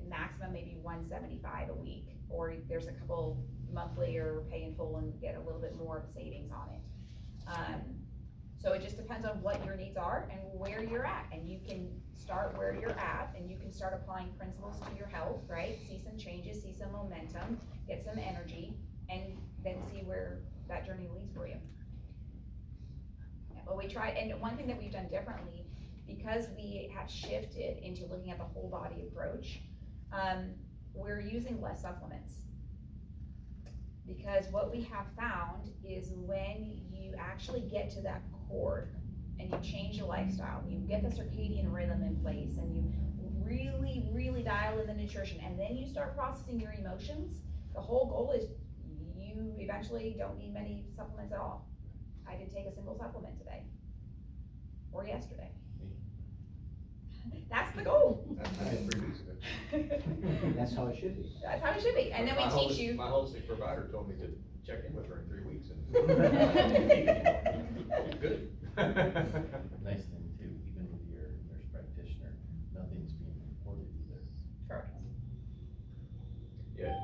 maximum maybe $175 a week. Or there's a couple monthly or pay in full and get a little bit more of savings on it. So it just depends on what your needs are and where you're at, and you can start where you're at, and you can start applying principles to your health, right? See some changes, see some momentum, get some energy, and then see where that journey leads for you. Yeah, but we try, and one thing that we've done differently, because we have shifted into looking at the whole body approach, we're using less supplements. Because what we have found is when you actually get to that core and you change your lifestyle, you get the circadian rhythm in place, and you really, really dial in the nutrition, and then you start processing your emotions, the whole goal is you eventually don't need many supplements at all. I didn't take a single supplement today or yesterday. That's the goal. I did 3 weeks ago. That's how it should be. That's how it should be, and then we teach you. My holistic provider told me to check in with her in 3 weeks, and good. Nice thing too, even with your nurse practitioner, nothing's being reported either. Correct. Yeah,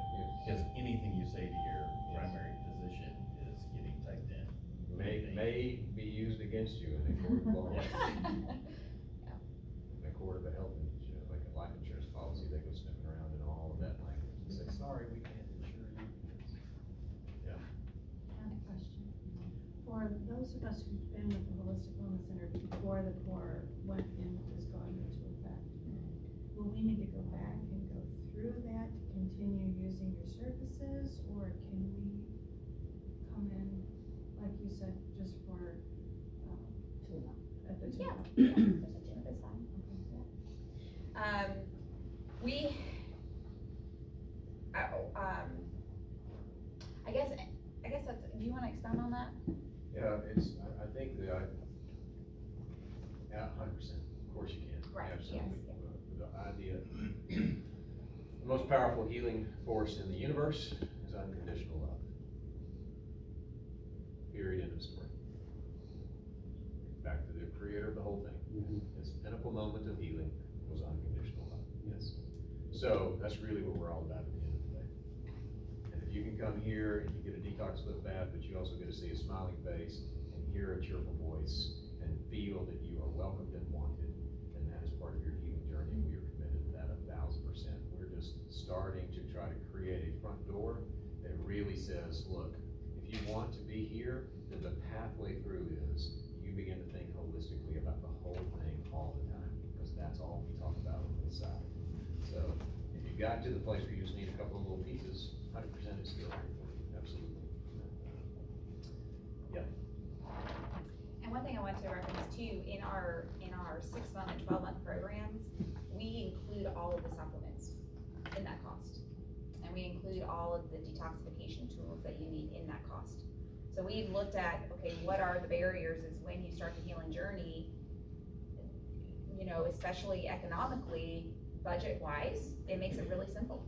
Because anything you say to your primary physician is getting typed in. may be used against you in a court of law. In a court of a health, like a life insurance policy, they go sniffing around in all of that language and say, sorry, we can't insure you. I have a question. For those of us who've been with the Holistic Wellness Center before the core went in, has gone into effect, will we need to go back and go through that to continue using your services, or can we come in, like you said, just for, at the Yeah, tune-up? yeah, there's a gym this time. We, I guess that's, do you wanna expound on that? Yeah, I think that yeah, 100%, of course you can. Right, Absolutely. yes, The idea, the most powerful healing force in the universe is unconditional love. Period, end of story. Back to the creator of the whole thing. His pinnacle moment of healing was unconditional love, yes. So that's really what we're all about at the end of the day. And if you can come here and you get a detox lift bath, but you also get to see a smiling face and hear a cheerful voice and feel that you are welcomed and wanted, and that is part of your healing journey, we are committed to that 1,000%. We're just starting to try to create a front door that really says, look, if you want to be here, then the pathway through is you begin to think holistically about the whole thing all the time, because that's all we talk about on this side. So if you got to the place where you just need a couple of little pieces, 100% is still here for you, absolutely. Yeah. And one thing I want to reference too, in our 6-month and 12-month programs, we include all of the supplements in that cost. And we include all of the detoxification tools that you need in that cost. So we looked at, okay, what are the barriers is when you start the healing journey, you know, especially economically, budget-wise, it makes it really simple.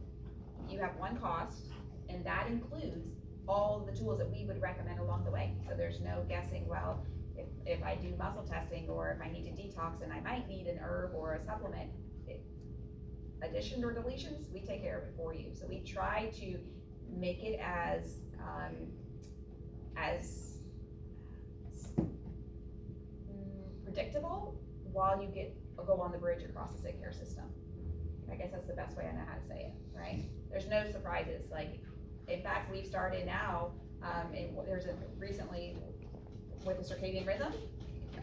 You have one cost, and that includes all the tools that we would recommend along the way. So there's no guessing, well, if I do muscle testing, or if I need to detox and I might need an herb or a supplement, additions or deletions, we take care of it for you. So we try to make it as predictable while you go on the bridge across the sick care system. I guess that's the best way I know how to say it, right? There's no surprises. Like, in fact, we've started now, and there's recently with the circadian rhythm,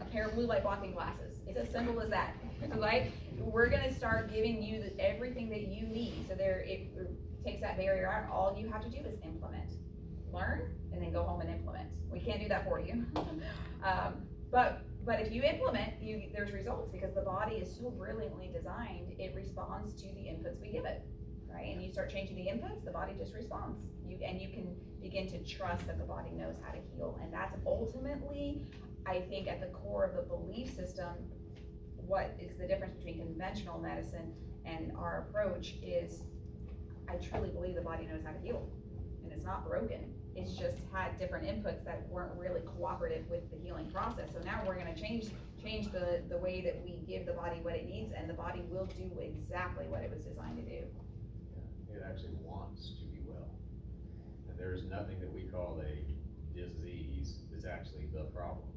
a pair of blue light blocking glasses. It's as simple as that, right? We're gonna start giving you everything that you need. So it takes that barrier out. All you have to do is implement, learn, and then go home and implement. We can't do that for you. But if you implement, there's results, because the body is so brilliantly designed, it responds to the inputs we give it, right? And you start changing the inputs, the body just responds. You can begin to trust that the body knows how to heal. And that's ultimately, I think, at the core of the belief system. What is the difference between conventional medicine and our approach is, I truly believe the body knows how to heal, and it's not broken. It's just had different inputs that weren't really cooperative with the healing process. So now we're gonna change the way that we give the body what it needs, and the body will do exactly what it was designed to do. Yeah, it actually wants to be well. And there's nothing that we call a disease that's actually the problem.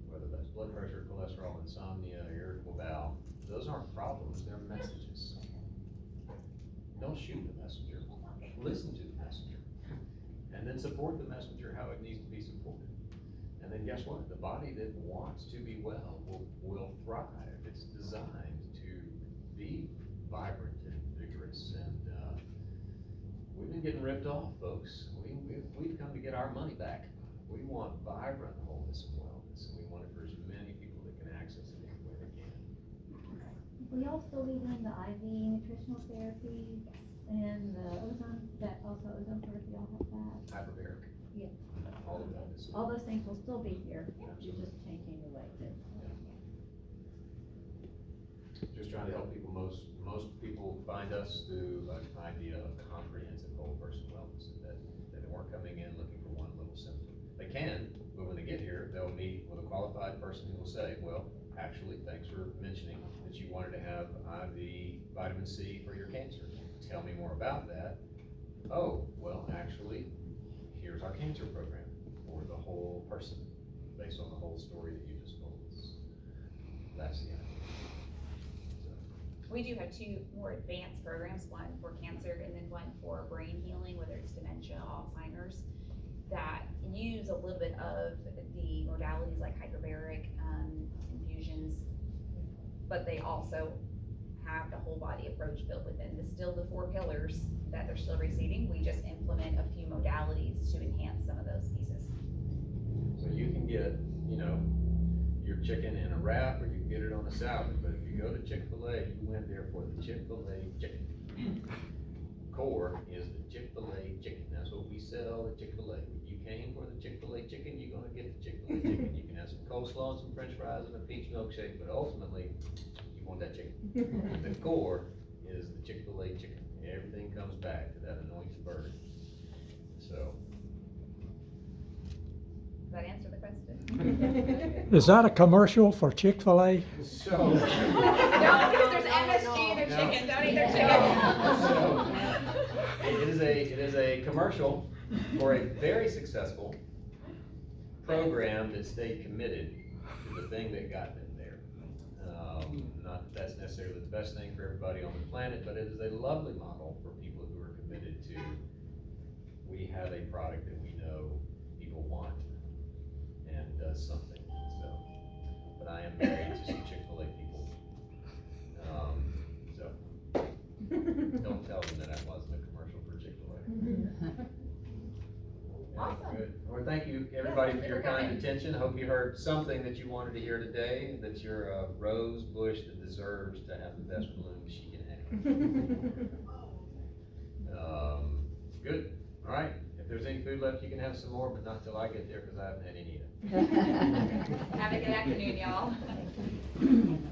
Whether that's blood pressure, cholesterol, insomnia, irritable bowel, those aren't problems, they're messages. Don't shoot the messenger, listen to the messenger. And then support the messenger how it needs to be supported. And then guess what? The body that wants to be well will thrive. It's designed to be vibrant and vigorous. And we've been getting ripped off, folks. We've come to get our money back. We want vibrant wholeness and wellness, and we want it for as many people that can access it any way they can. We also lead in the IV nutritional therapy and the ozone, ozone therapy, all have that. Hyperbaric. Yeah. All of that is. All those things will still be here, you're just changing the way that. Just trying to help people. Most people find us through an idea of comprehensive whole person wellness, and that they weren't coming in looking for one little symptom. They can, but when they get here, they'll meet with a qualified person who will say, well, actually, thanks for mentioning that you wanted to have IV vitamin C for your cancer. Tell me more about that. Oh, well, actually, here's our cancer program for the whole person, based on the whole story that you just told us. That's the idea. We do have two more advanced programs, one for cancer and then one for brain healing, whether it's dementia, Alzheimer's, that use a little bit of the modalities like hyperbaric infusions, but they also have the whole body approach built within the 4 pillars that they're still receiving. We just implement a few modalities to enhance some of those pieces. So you can get, your chicken in a wrap, or you can get it on a salad, but if you go to Chick-fil-A, you went there for the Chick-fil-A chicken. Core is the Chick-fil-A chicken. That's what we sell at Chick-fil-A. If you came for the Chick-fil-A chicken, you're gonna get the Chick-fil-A chicken. You can have some coleslaw, some french fries, and a peach milkshake, but ultimately, you want that chicken. The core is the Chick-fil-A chicken. Everything comes back to that anointed bird. So. Does that answer the question? Is that a commercial for Chick-fil-A? So. No, because there's MSG in their chicken. Don't eat their chicken. So, it is a commercial for a very successful program that stayed committed to the thing that got them there. Not that that's necessarily the best thing for everybody on the planet, but it is a lovely model for people who are committed to, we have a product that we know people want and does something. So, but I am married to some Chick-fil-A people. So don't tell them that I wasn't a commercial for Chick-fil-A. Awesome. Good. Well, thank you everybody for your kind coming. attention. I hope you heard something that you wanted to hear today, that you're a rose bush that deserves to have the best bloom she can have. Good. All right. If there's any food good luck, you can have some more, but not till I get there, cause I haven't had any yet. Have a good afternoon, y'all.